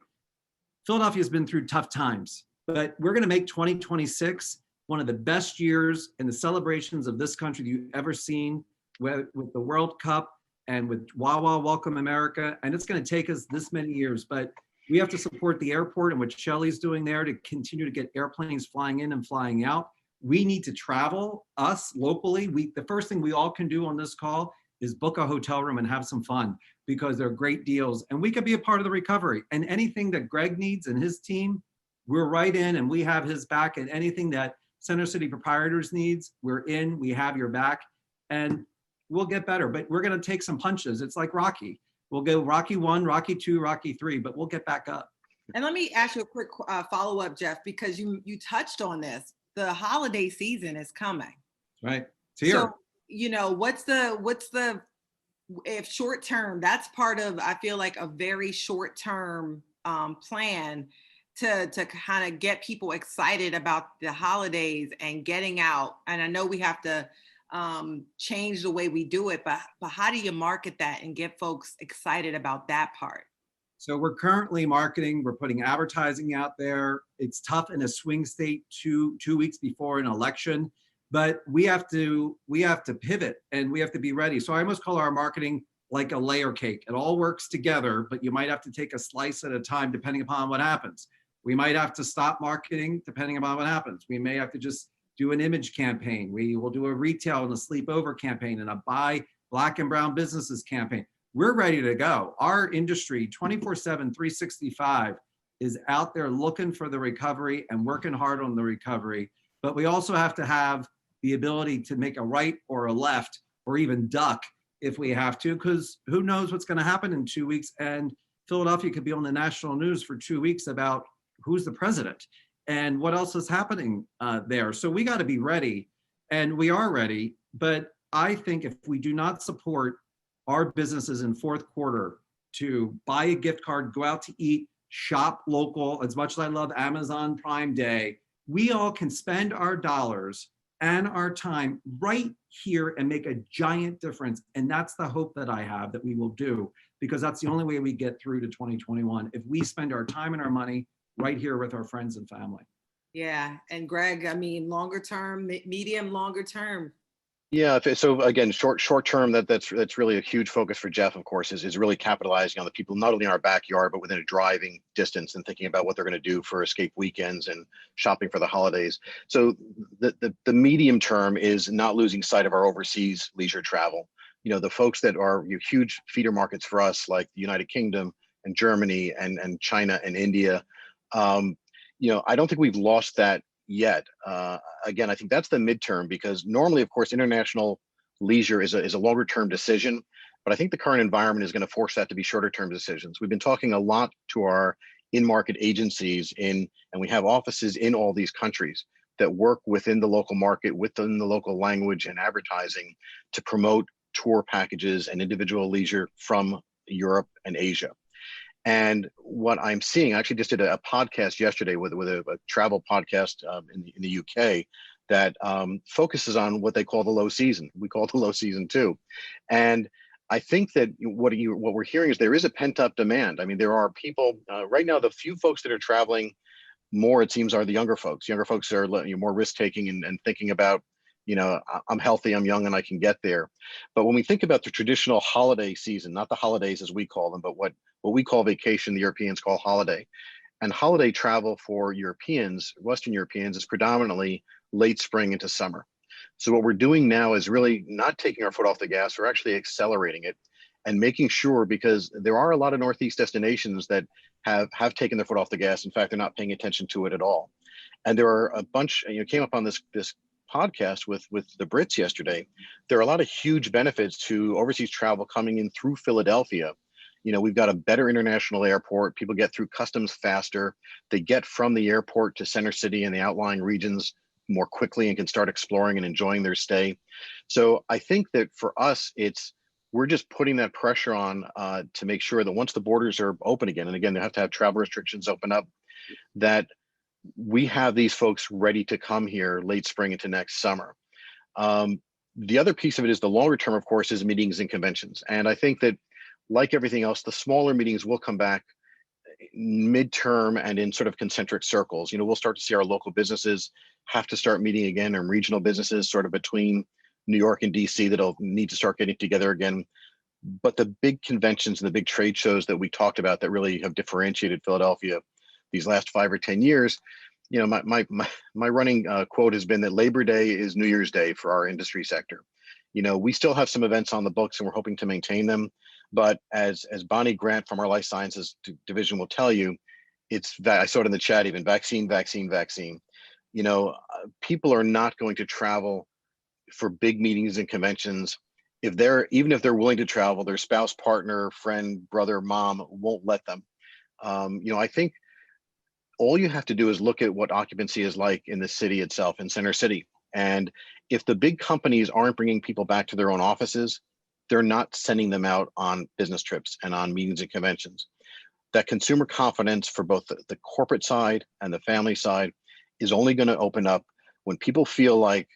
Philadelphia has been through tough times, but we're going to make 2026 one of the best years in the celebrations of this country that you've ever seen, with the World Cup and with Wawa Welcome America. And it's going to take us this many years, but we have to support the airport and what Shelley's doing there to continue to get airplanes flying in and flying out. We need to travel, us locally. The first thing we all can do on this call is book a hotel room and have some fun, because they're great deals and we could be a part of the recovery. And anything that Gregg needs and his team, we're right in and we have his back. And anything that Center City Proprietors needs, we're in, we have your back, and we'll get better. But we're going to take some punches. It's like Rocky. We'll go Rocky 1, Rocky 2, Rocky 3, but we'll get back up. And let me ask you a quick follow-up, Jeff, because you touched on this. The holiday season is coming. Right. It's here. So, what's the if short term, that's part of, I feel like, a very short term plan to kind of get people excited about the holidays and getting out. And I know we have to change the way we do it, but how do you market that and get folks excited about that part? So we're currently marketing, we're putting advertising out there. It's tough in a swing state 2 weeks before an election, but we have to pivot and we have to be ready. So I almost call our marketing like a layer cake. It all works together, but you might have to take a slice at a time depending upon what happens. We might have to stop marketing depending upon what happens. We may have to just do an image campaign. We will do a retail and a sleepover campaign and a buy Black and Brown businesses campaign. We're ready to go. Our industry, 24/7, 365, is out there looking for the recovery and working hard on the recovery. But we also have to have the ability to make a right or a left or even duck if we have to, because who knows what's going to happen in 2 weeks. And Philadelphia could be on the national news for 2 weeks about who's the president and what else is happening there. So we got to be ready, and we are ready. But I think if we do not support our businesses in fourth quarter to buy a gift card, go out to eat, shop local. As much as I love Amazon Prime Day, we all can spend our dollars and our time right here and make a giant difference. And that's the hope that I have that we will do, because that's the only way we get through to 2021, if we spend our time and our money right here with our friends and family. Yeah, and Gregg, I mean, longer term, medium, longer term. Yeah, so again, short term, that's really a huge focus for Jeff, of course, is really capitalizing on the people not only in our backyard, but within a driving distance, and thinking about what they're going to do for escape weekends and shopping for the holidays. So the medium term is not losing sight of our overseas leisure travel. You know, the folks that are huge feeder markets for us, like the United Kingdom and Germany and China and India. I don't think we've lost that yet. Again, I think that's the midterm, because normally, of course, international leisure is a longer term decision, but I think the current environment is going to force that to be shorter term decisions. We've been talking a lot to our in-market agencies and we have offices in all these countries that work within the local market, within the local language and advertising, to promote tour packages and individual leisure from Europe and Asia. And what I'm seeing, I actually just did a podcast yesterday with a travel podcast in the UK that focuses on what they call the low season. We call it the low season too. And I think that what we're hearing is there is a pent up demand. I mean, there are people right now, the few folks that are traveling more, it seems, are the younger folks. Younger folks are more risk taking and thinking about, I'm healthy, I'm young, and I can get there. But when we think about the traditional holiday season, not the holidays as we call them, but what we call vacation, the Europeans call holiday. And holiday travel for Europeans, Western Europeans, is predominantly late spring into summer. So what we're doing now is really not taking our foot off the gas, we're actually accelerating it and making sure, because there are a lot of Northeast destinations that have taken their foot off the gas. In fact, they're not paying attention to it at all. And there are a bunch, came up on this podcast with the Brits yesterday. There are a lot of huge benefits to overseas travel coming in through Philadelphia. We've got a better international airport. People get through customs faster. They get from the airport to Center City and the outlying regions more quickly and can start exploring and enjoying their stay. So I think that for us, we're just putting that pressure on to make sure that once the borders are open again, and again, they have to have travel restrictions open up, that we have these folks ready to come here late spring into next summer. The other piece of it is the longer term, of course, is meetings and conventions. And I think that, like everything else, the smaller meetings will come back midterm and in sort of concentric circles. We'll start to see our local businesses have to start meeting again, and regional businesses sort of between New York and DC that'll need to start getting together again. But the big conventions and the big trade shows that we talked about that really have differentiated Philadelphia these last 5 or 10 years, my running quote has been that Labor Day is New Year's Day for our industry sector. We still have some events on the books and we're hoping to maintain them. But as Bonnie Grant from our Life Sciences division will tell you, I saw it in the chat even, vaccine. People are not going to travel for big meetings and conventions even if they're willing to travel. Their spouse, partner, friend, brother, mom won't let them. I think all you have to do is look at what occupancy is like in the city itself, in Center City. And if the big companies aren't bringing people back to their own offices, they're not sending them out on business trips and on meetings and conventions. That consumer confidence for both the corporate side and the family side is only going to open up when people feel like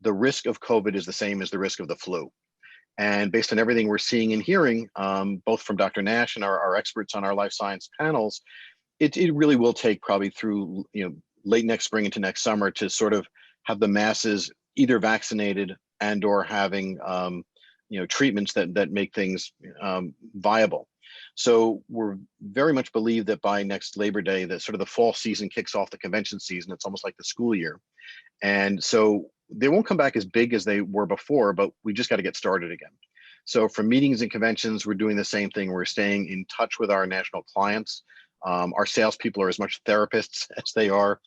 the risk of COVID is the same as the risk of the flu. And based on everything we're seeing and hearing, both from Dr. Nash and our experts on our life science panels, it really will take probably through late next spring into next summer to sort of have the masses either vaccinated and or having treatments that make things viable. So we're very much believe that by next Labor Day, that sort of the fall season kicks off the convention season. It's almost like the school year. And so they won't come back as big as they were before, but we just got to get started again. So for meetings and conventions, we're doing the same thing. We're staying in touch with our national clients. Our salespeople are as much therapists as they are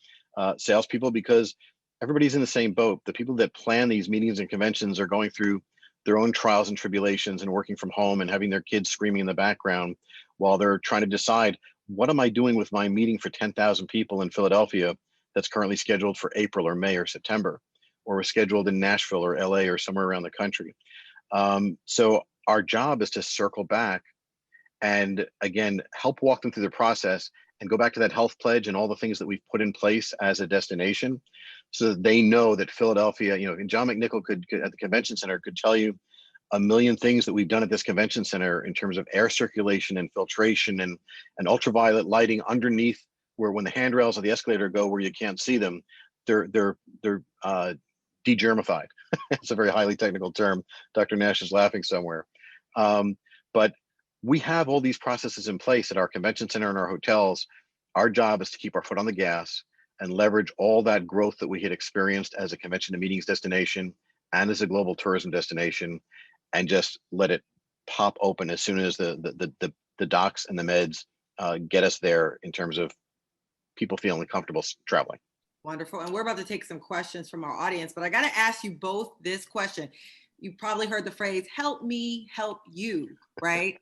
salespeople, because everybody's in the same boat. The people that plan these meetings and conventions are going through their own trials and tribulations and working from home and having their kids screaming in the background while they're trying to decide, what am I doing with my meeting for 10,000 people in Philadelphia that's currently scheduled for April or May or September, or was scheduled in Nashville or LA or somewhere around the country. So our job is to circle back and again, help walk them through the process and go back to that health pledge and all the things that we've put in place as a destination so that they know that Philadelphia, and John McNichol could at the convention center could tell you a million things that we've done at this convention center in terms of air circulation and filtration and ultraviolet lighting underneath where when the handrails of the escalator go where you can't see them, they're degermified. It's a very highly technical term. Dr. Nash is laughing somewhere. But we have all these processes in place at our convention center and our hotels. Our job is to keep our foot on the gas and leverage all that growth that we had experienced as a convention and meetings destination and as a global tourism destination, and just let it pop open as soon as the docs and the meds get us there in terms of people feeling comfortable traveling. Wonderful. And we're about to take some questions from our audience, but I got to ask you both this question. You probably heard the phrase, help me, help you, right?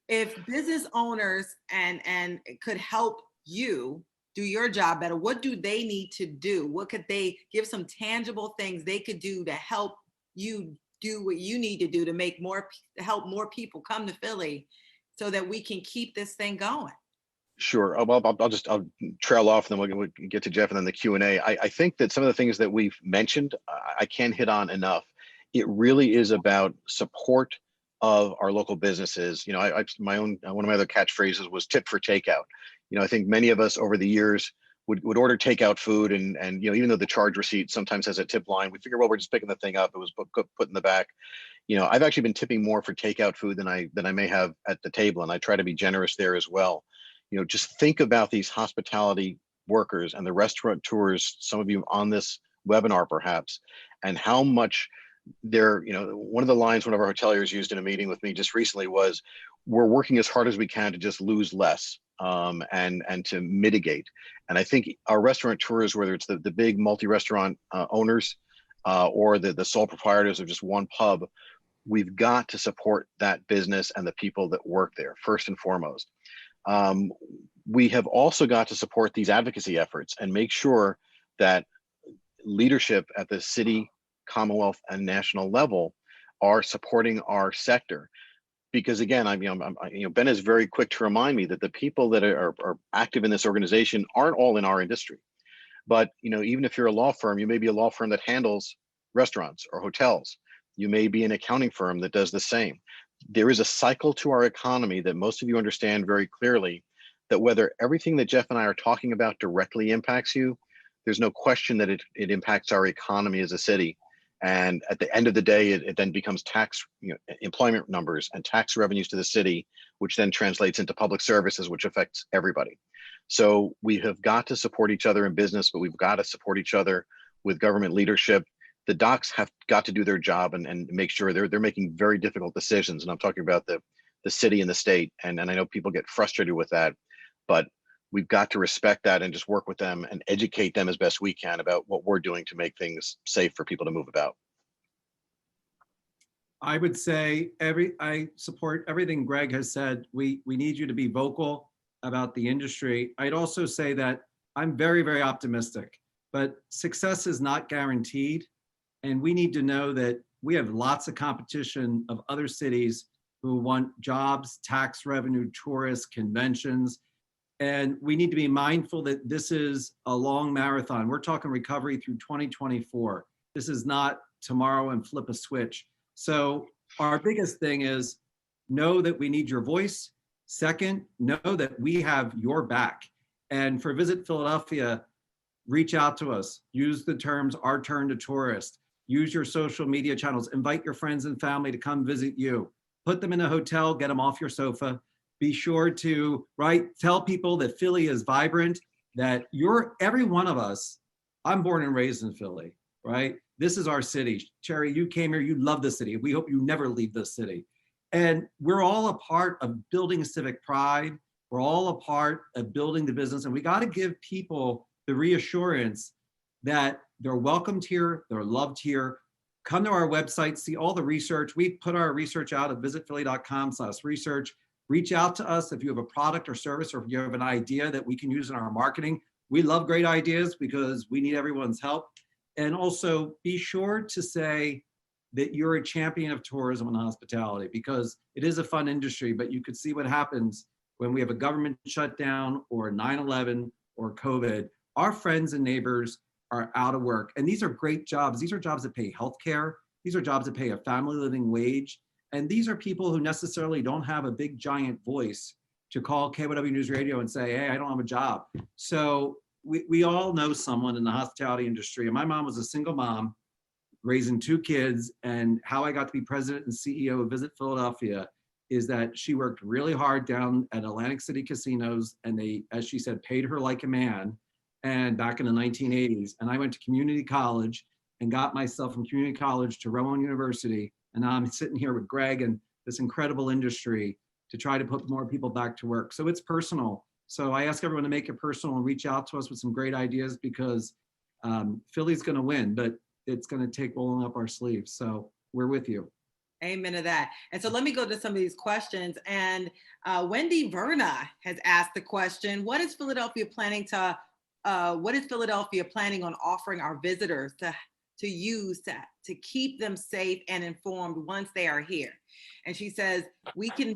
If business owners and could help you do your job better, what do they need to do? What could they give some tangible things they could do to help you do what you need to do to help more people come to Philly so that we can keep this thing going? Sure. Well, I'll trail off and then we'll get to Jeff and then the Q&A. I think that some of the things that we've mentioned, I can't hit on enough. It really is about support of our local businesses. One of my other catchphrases was tip for takeout. I think many of us over the years would order takeout food and even though the charge receipt sometimes has a tip line, we figure, well, we're just picking the thing up. It was put in the back. I've actually been tipping more for takeout food than I may have at the table, and I try to be generous there as well. Just think about these hospitality workers and the restaurateurs, some of you on this webinar perhaps, and how much they're, one of the lines one of our hoteliers used in a meeting with me just recently was, we're working as hard as we can to just lose less and to mitigate. And I think our restaurateurs, whether it's the big multi-restaurant owners or the sole proprietors of just one pub, we've got to support that business and the people that work there first and foremost. We have also got to support these advocacy efforts and make sure that leadership at the city, Commonwealth, and national level are supporting our sector. Because again, Ben is very quick to remind me that the people that are active in this organization aren't all in our industry. But even if you're a law firm, you may be a law firm that handles restaurants or hotels. You may be an accounting firm that does the same. There is a cycle to our economy that most of you understand very clearly, that whether everything that Jeff and I are talking about directly impacts you, there's no question that it impacts our economy as a city. And at the end of the day, it then becomes tax, employment numbers and tax revenues to the city, which then translates into public services, which affects everybody. So we have got to support each other in business, but we've got to support each other with government leadership. The docs have got to do their job and make sure they're making very difficult decisions. And I'm talking about the city and the state. And I know people get frustrated with that, but we've got to respect that and just work with them and educate them as best we can about what we're doing to make things safe for people to move about. I would say I support everything Gregg has said. We need you to be vocal about the industry. I'd also say that I'm very, very optimistic, but success is not guaranteed. And we need to know that we have lots of competition of other cities who want jobs, tax revenue, tourists, conventions. And we need to be mindful that this is a long marathon. We're talking recovery through 2024. This is not tomorrow and flip a switch. So our biggest thing is know that we need your voice. Second, know that we have your back. And for Visit Philadelphia, reach out to us. Use the terms our turn to tourist. Use your social media channels. Invite your friends and family to come visit you. Put them in a hotel, get them off your sofa. Be sure to tell people that Philly is vibrant, that every one of us, I'm born and raised in Philly, right? This is our city. Cherri, you came here, you love the city. We hope you never leave the city. And we're all a part of building civic pride. We're all a part of building the business. And we got to give people the reassurance that they're welcomed here, they're loved here. Come to our website, see all the research. We put our research out at visitphilly.com/research. Reach out to us if you have a product or service, or if you have an idea that we can use in our marketing. We love great ideas because we need everyone's help. And also be sure to say, that you're a champion of tourism and hospitality, because it is a fun industry, but you could see what happens when we have a government shutdown or 9/11 or COVID. Our friends and neighbors are out of work. And these are great jobs. These are jobs that pay healthcare. These are jobs that pay a family living wage. And these are people who necessarily don't have a big giant voice to call KYW News Radio and say, hey, I don't have a job. So we all know someone in the hospitality industry. And my mom was a single mom raising 2 kids. And how I got to be president and CEO of Visit Philadelphia is that she worked really hard down at Atlantic City casinos. And they, as she said, paid her like a man. And back in the 1980s, and I went to community college and got myself from community college to Rowan University. And now I'm sitting here with Gregg and this incredible industry to try to put more people back to work. So it's personal. So I ask everyone to make it personal and reach out to us with some great ideas, because Philly's going to win, but it's going to take rolling up our sleeves. So we're with you. Amen to that. And so let me go to some of these questions. And Wendy Verna has asked the question, what is Philadelphia planning on offering our visitors to use to keep them safe and informed once they are here? And she says, we can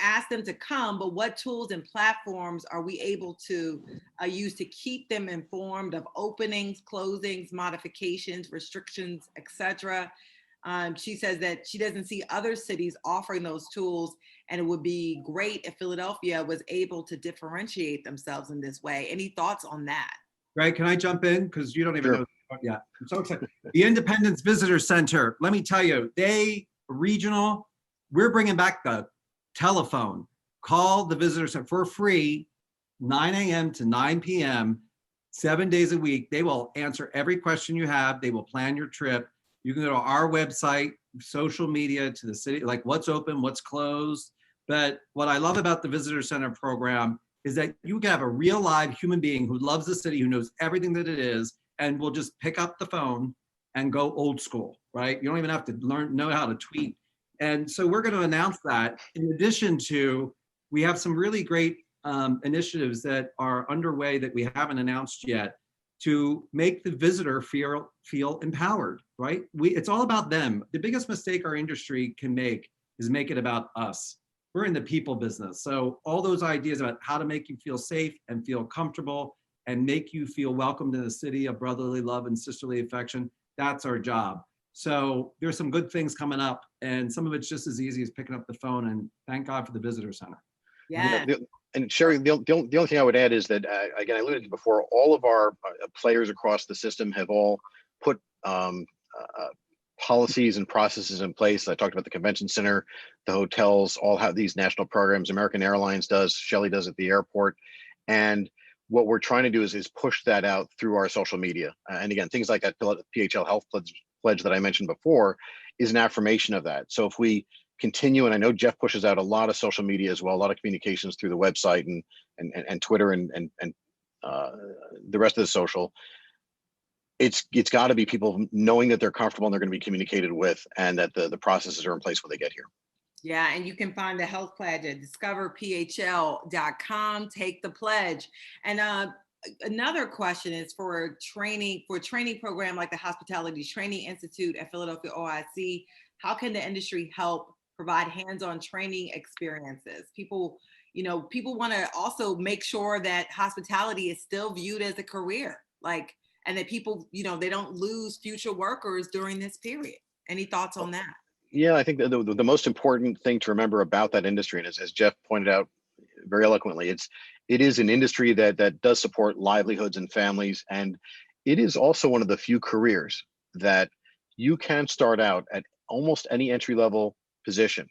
ask them to come, but what tools and platforms are we able to use to keep them informed of openings, closings, modifications, restrictions, etc.? She says that she doesn't see other cities offering those tools, and it would be great if Philadelphia was able to differentiate themselves in this way. Any thoughts on that? Gregg, can I jump in? Because you don't even Sure. know yet. I'm so excited. The Independence Visitor Center, let me tell you, we're bringing back the telephone. Call the Visitor Center for free, 9 a.m. to 9 p.m., 7 days a week. They will answer every question you have. They will plan your trip. You can go to our website, social media, to the city, like what's open, what's closed. But what I love about the Visitor Center program is that you can have a real live human being who loves the city, who knows everything that it is, and will just pick up the phone and go old school, right? You don't even have to know how to tweet. And so we're going to announce that. In addition to, we have some really great initiatives that are underway that we haven't announced yet to make the visitor feel empowered, right? It's all about them. The biggest mistake our industry can make is make it about us. We're in the people business. So all those ideas about how to make you feel safe and feel comfortable and make you feel welcomed in a city of brotherly love and sisterly affection, that's our job. So there's some good things coming up, and some of it's just as easy as picking up the phone, and thank God for the Visitor Center. Yeah. And Cherri, the only thing I would add is that, again, I alluded to before, all of our players across the system have all put policies and processes in place. I talked about the convention center, the hotels all have these national programs. American Airlines does, Shelley does at the airport. And what we're trying to do is push that out through our social media. And again, things like that PHL Health Pledge that I mentioned before is an affirmation of that. So if we continue, and I know Jeff pushes out a lot of social media as well, a lot of communications through the website and Twitter and the rest of the social. It's got to be people knowing that they're comfortable and they're going to be communicated with, and that the processes are in place when they get here. Yeah, and you can find the health pledge at discoverphl.com. Take the pledge. And another question is for a training program like the Hospitality Training Institute at Philadelphia OIC. How can the industry help provide hands-on training experiences? People want to also make sure that hospitality is still viewed as a career, and that people, they don't lose future workers during this period. Any thoughts on that? Yeah, I think the most important thing to remember about that industry, and as Jeff pointed out very eloquently, it is an industry that does support livelihoods and families, and it is also one of the few careers that you can start out at almost any entry-level position,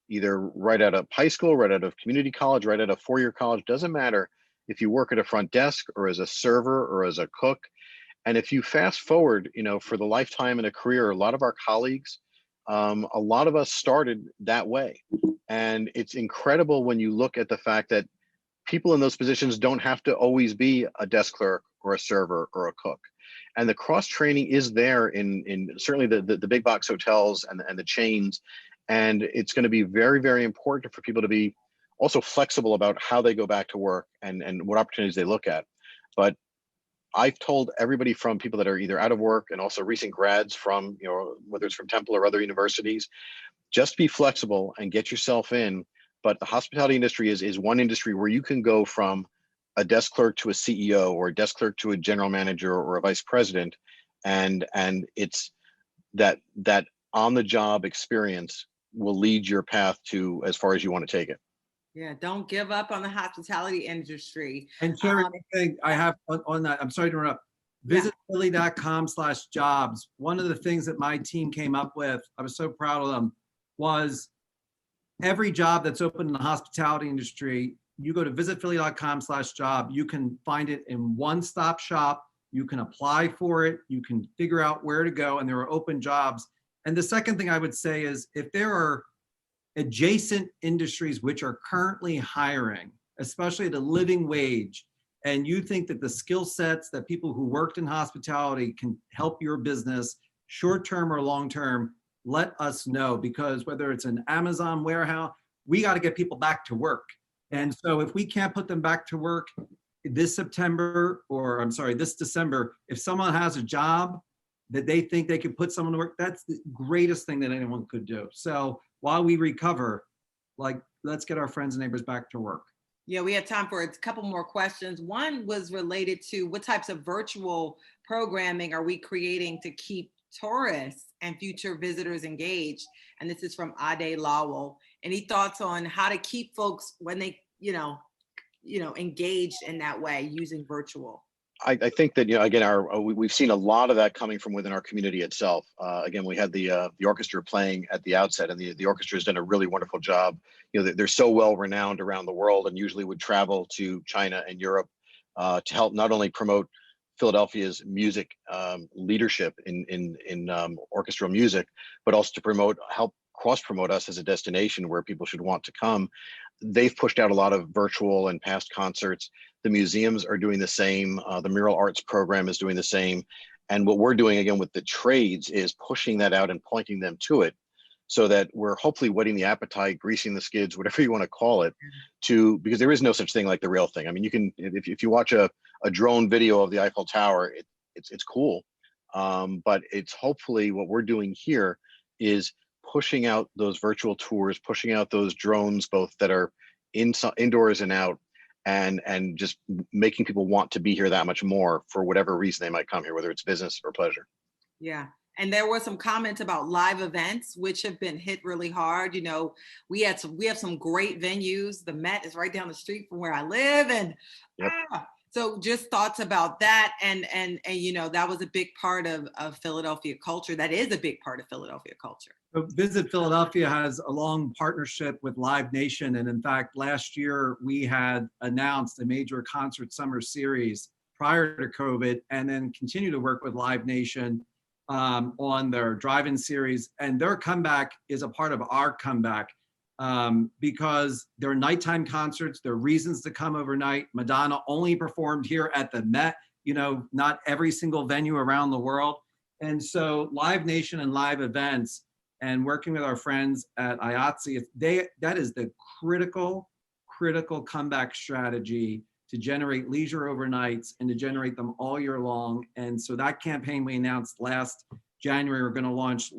either right out of high school, right out of community college, right out of four-year college. Doesn't matter if you work at a front desk or as a server or as a cook. And if you fast forward, for the lifetime in a career, a lot of our colleagues, a lot of us started that way. And it's incredible when you look at the fact that people in those positions don't have to always be a desk clerk or a server or a cook. And the cross training is there in certainly the big box hotels and the chains. And it's going to be very, very important for people to be also flexible about how they go back to work and what opportunities they look at. But I've told everybody from people that are either out of work and also recent grads from, whether it's from Temple or other universities, just be flexible and get yourself in. But the hospitality industry is one industry where you can go from a desk clerk to a CEO, or a desk clerk to a general manager or a vice president. And it's that on the job experience will lead your path to as far as you want to take it. Yeah, don't give up on the hospitality industry. And Cherri, one thing I have on that, I'm sorry to interrupt. Visit philly.com/jobs. One of the things that my team came up with, I was so proud of them, was every job that's open in the hospitality industry, you go to visitphilly.com/job, you can find it in one-stop shop. You can apply for it. You can figure out where to go, and there are open jobs. And the second thing I would say is, if there are adjacent industries which are currently hiring, especially at a living wage, and you think that the skill sets that people who worked in hospitality can help your business short-term or long-term, let us know, because whether it's an Amazon warehouse, we got to get people back to work. And so if we can't put them back to work this September, or I'm sorry, this December, if someone has a job that they think they could put someone to work, that's the greatest thing that anyone could do. So while we recover, let's get our friends and neighbors back to work. Yeah, we have time for a couple more questions. One was related to what types of virtual programming are we creating to keep tourists and future visitors engaged? And this is from Ade Lawal. Any thoughts on how to keep folks when they, engaged in that way using virtual? I think that, again, we've seen a lot of that coming from within our community itself. Again, we had the orchestra playing at the outset, and the orchestra has done a really wonderful job. They're so well renowned around the world, and usually would travel to China and Europe to help not only promote Philadelphia's music leadership in orchestral music, but also to help cross promote us as a destination where people should want to come. They've pushed out a lot of virtual and past concerts. The museums are doing the same. The mural arts program is doing the same. And what we're doing, again, with the trades is pushing that out and pointing them to it, so that we're hopefully whetting the appetite, greasing the skids, whatever you want to call it, because there is no such thing like the real thing. I mean, you can, if you watch a drone video of the Eiffel Tower, it's cool. But it's hopefully what we're doing here is pushing out those virtual tours, pushing out those drones, both that are indoors and out, and just making people want to be here that much more for whatever reason they might come here, whether it's business or pleasure. Yeah. And there were some comments about live events, which have been hit really hard. We have some great venues. The Met is right down the street from where I live. And yep. So just thoughts about that. And that was a big part of Philadelphia culture. That is a big part of Philadelphia culture. So Visit Philadelphia has a long partnership with Live Nation. And in fact, last year we had announced a major concert summer series prior to COVID, and then continue to work with Live Nation on their drive-in series. And their comeback is a part of our comeback because they're nighttime concerts. There are reasons to come overnight. Madonna only performed here at the Met, not every single venue around the world. And so Live Nation and live events, and working with our friends at IATSE, that is the critical comeback strategy to generate leisure overnights and to generate them all year long. And so that campaign we announced last January, we're going to launch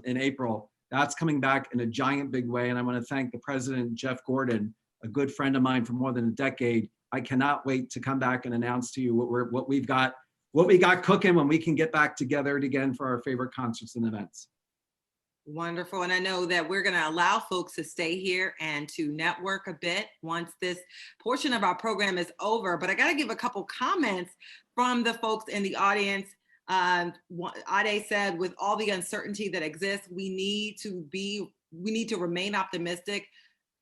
in April. That's coming back in a giant big way. And I want to thank the president, Jeff Gordon, a good friend of mine for more than a decade. I cannot wait to come back and announce to you what we got cooking when we can get back together again for our favorite concerts and events. Wonderful. And I know that we're going to allow folks to stay here and to network a bit once this portion of our program is over. But I got to give a couple comments from the folks in the audience. Ade said, with all the uncertainty that exists, we need to remain optimistic.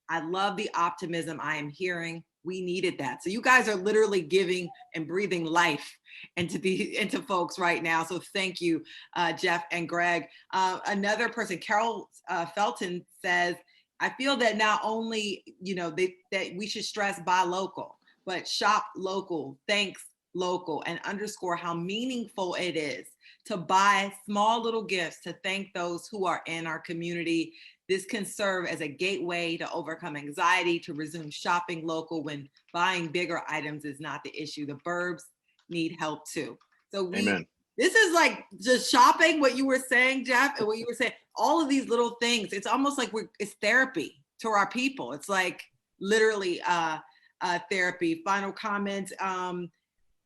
I love the optimism I am hearing. We needed that. So you guys are literally giving and breathing life into folks right now. So thank you, Jeff and Gregg. Another person, Carol Felton, says, I feel that not only, that we should stress buy local, but shop local, thanks local, and underscore how meaningful it is to buy small little gifts to thank those who are in our community. This can serve as a gateway to overcome anxiety, to resume shopping local when buying bigger items is not the issue. The burbs need help too. So Amen. this is like just shopping, what you were saying, Jeff, and what you were saying, all of these little things. It's almost like it's therapy to our people. It's like literally therapy. Final comments.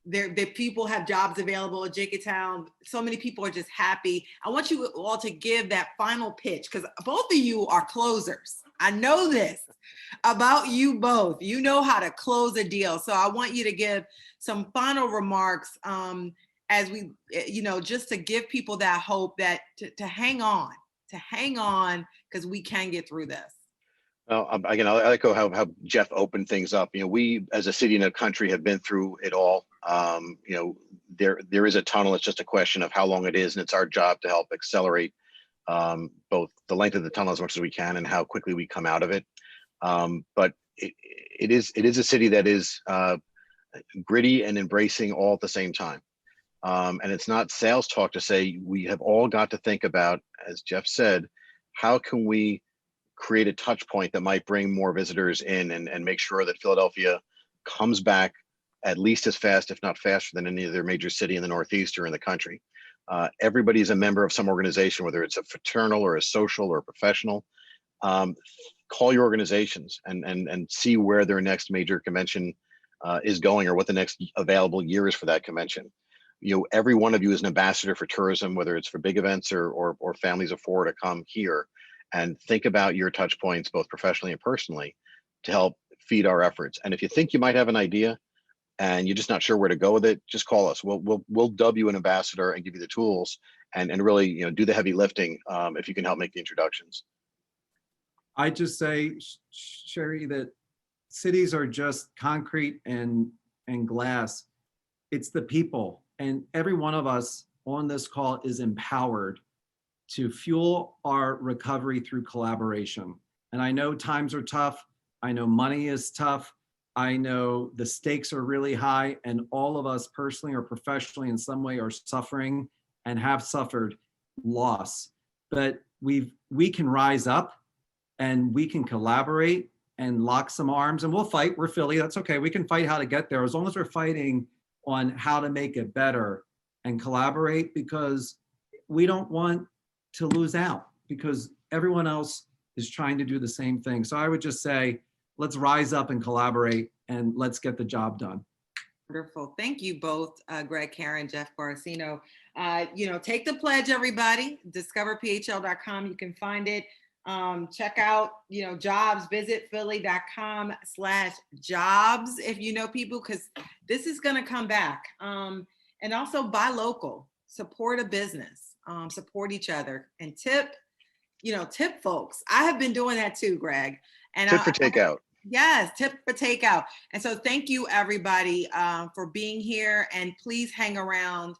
The people have jobs available at Jenkintown. So many people are just happy. I want you all to give that final pitch, because both of you are closers. I know this about you both. You know how to close a deal. So I want you to give some final remarks as we, just to give people that hope that to hang on, because we can get through this. Well, again, I'll echo how Jeff opened things up. We as a city and a country have been through it all. There is a tunnel. It's just a question of how long it is, and it's our job to help accelerate both the length of the tunnel as much as we can and how quickly we come out of it. But it is a city that is gritty and embracing all at the same time. And it's not sales talk to say we have all got to think about, as Jeff said, how can we create a touch point that might bring more visitors in and make sure that Philadelphia comes back at least as fast, if not faster, than any other major city in the Northeast or in the country. Everybody's a member of some organization, whether it's a fraternal or a social or a professional. Call your organizations and see where their next major convention is going, or what the next available year is for that convention. Every one of you is an ambassador for tourism, whether it's for big events or families of four to come here, and think about your touch points, both professionally and personally, to help feed our efforts. And if you think you might have an idea and you're just not sure where to go with it, just call us. We'll dub you an ambassador and give you the tools and really do the heavy lifting if you can help make the introductions. I just say, Cherri, that cities are just concrete and glass. It's the people, and every one of us on this call is empowered to fuel our recovery through collaboration. And I know times are tough. I know money is tough. I know the stakes are really high, and all of us personally or professionally in some way are suffering and have suffered loss. But we can rise up and we can collaborate and lock some arms, and we'll fight. We're Philly, that's okay. We can fight how to get there, as long as we're fighting on how to make it better and collaborate, because we don't want to lose out, because everyone else is trying to do the same thing. So I would just say, let's rise up and collaborate, and let's get the job done. Wonderful. Thank you both, Gregg, Caren, Jeff Guaracino. Take the pledge, everybody. discoverphl.com. You can find it. Check out, jobs, visit philly.com/jobs if you know people, because this is going to come back. And also buy local, support a business, support each other, and tip folks. I have been doing that too, Gregg. And tip for takeout. Yes, tip for takeout. And so thank you, everybody, for being here, and please hang around.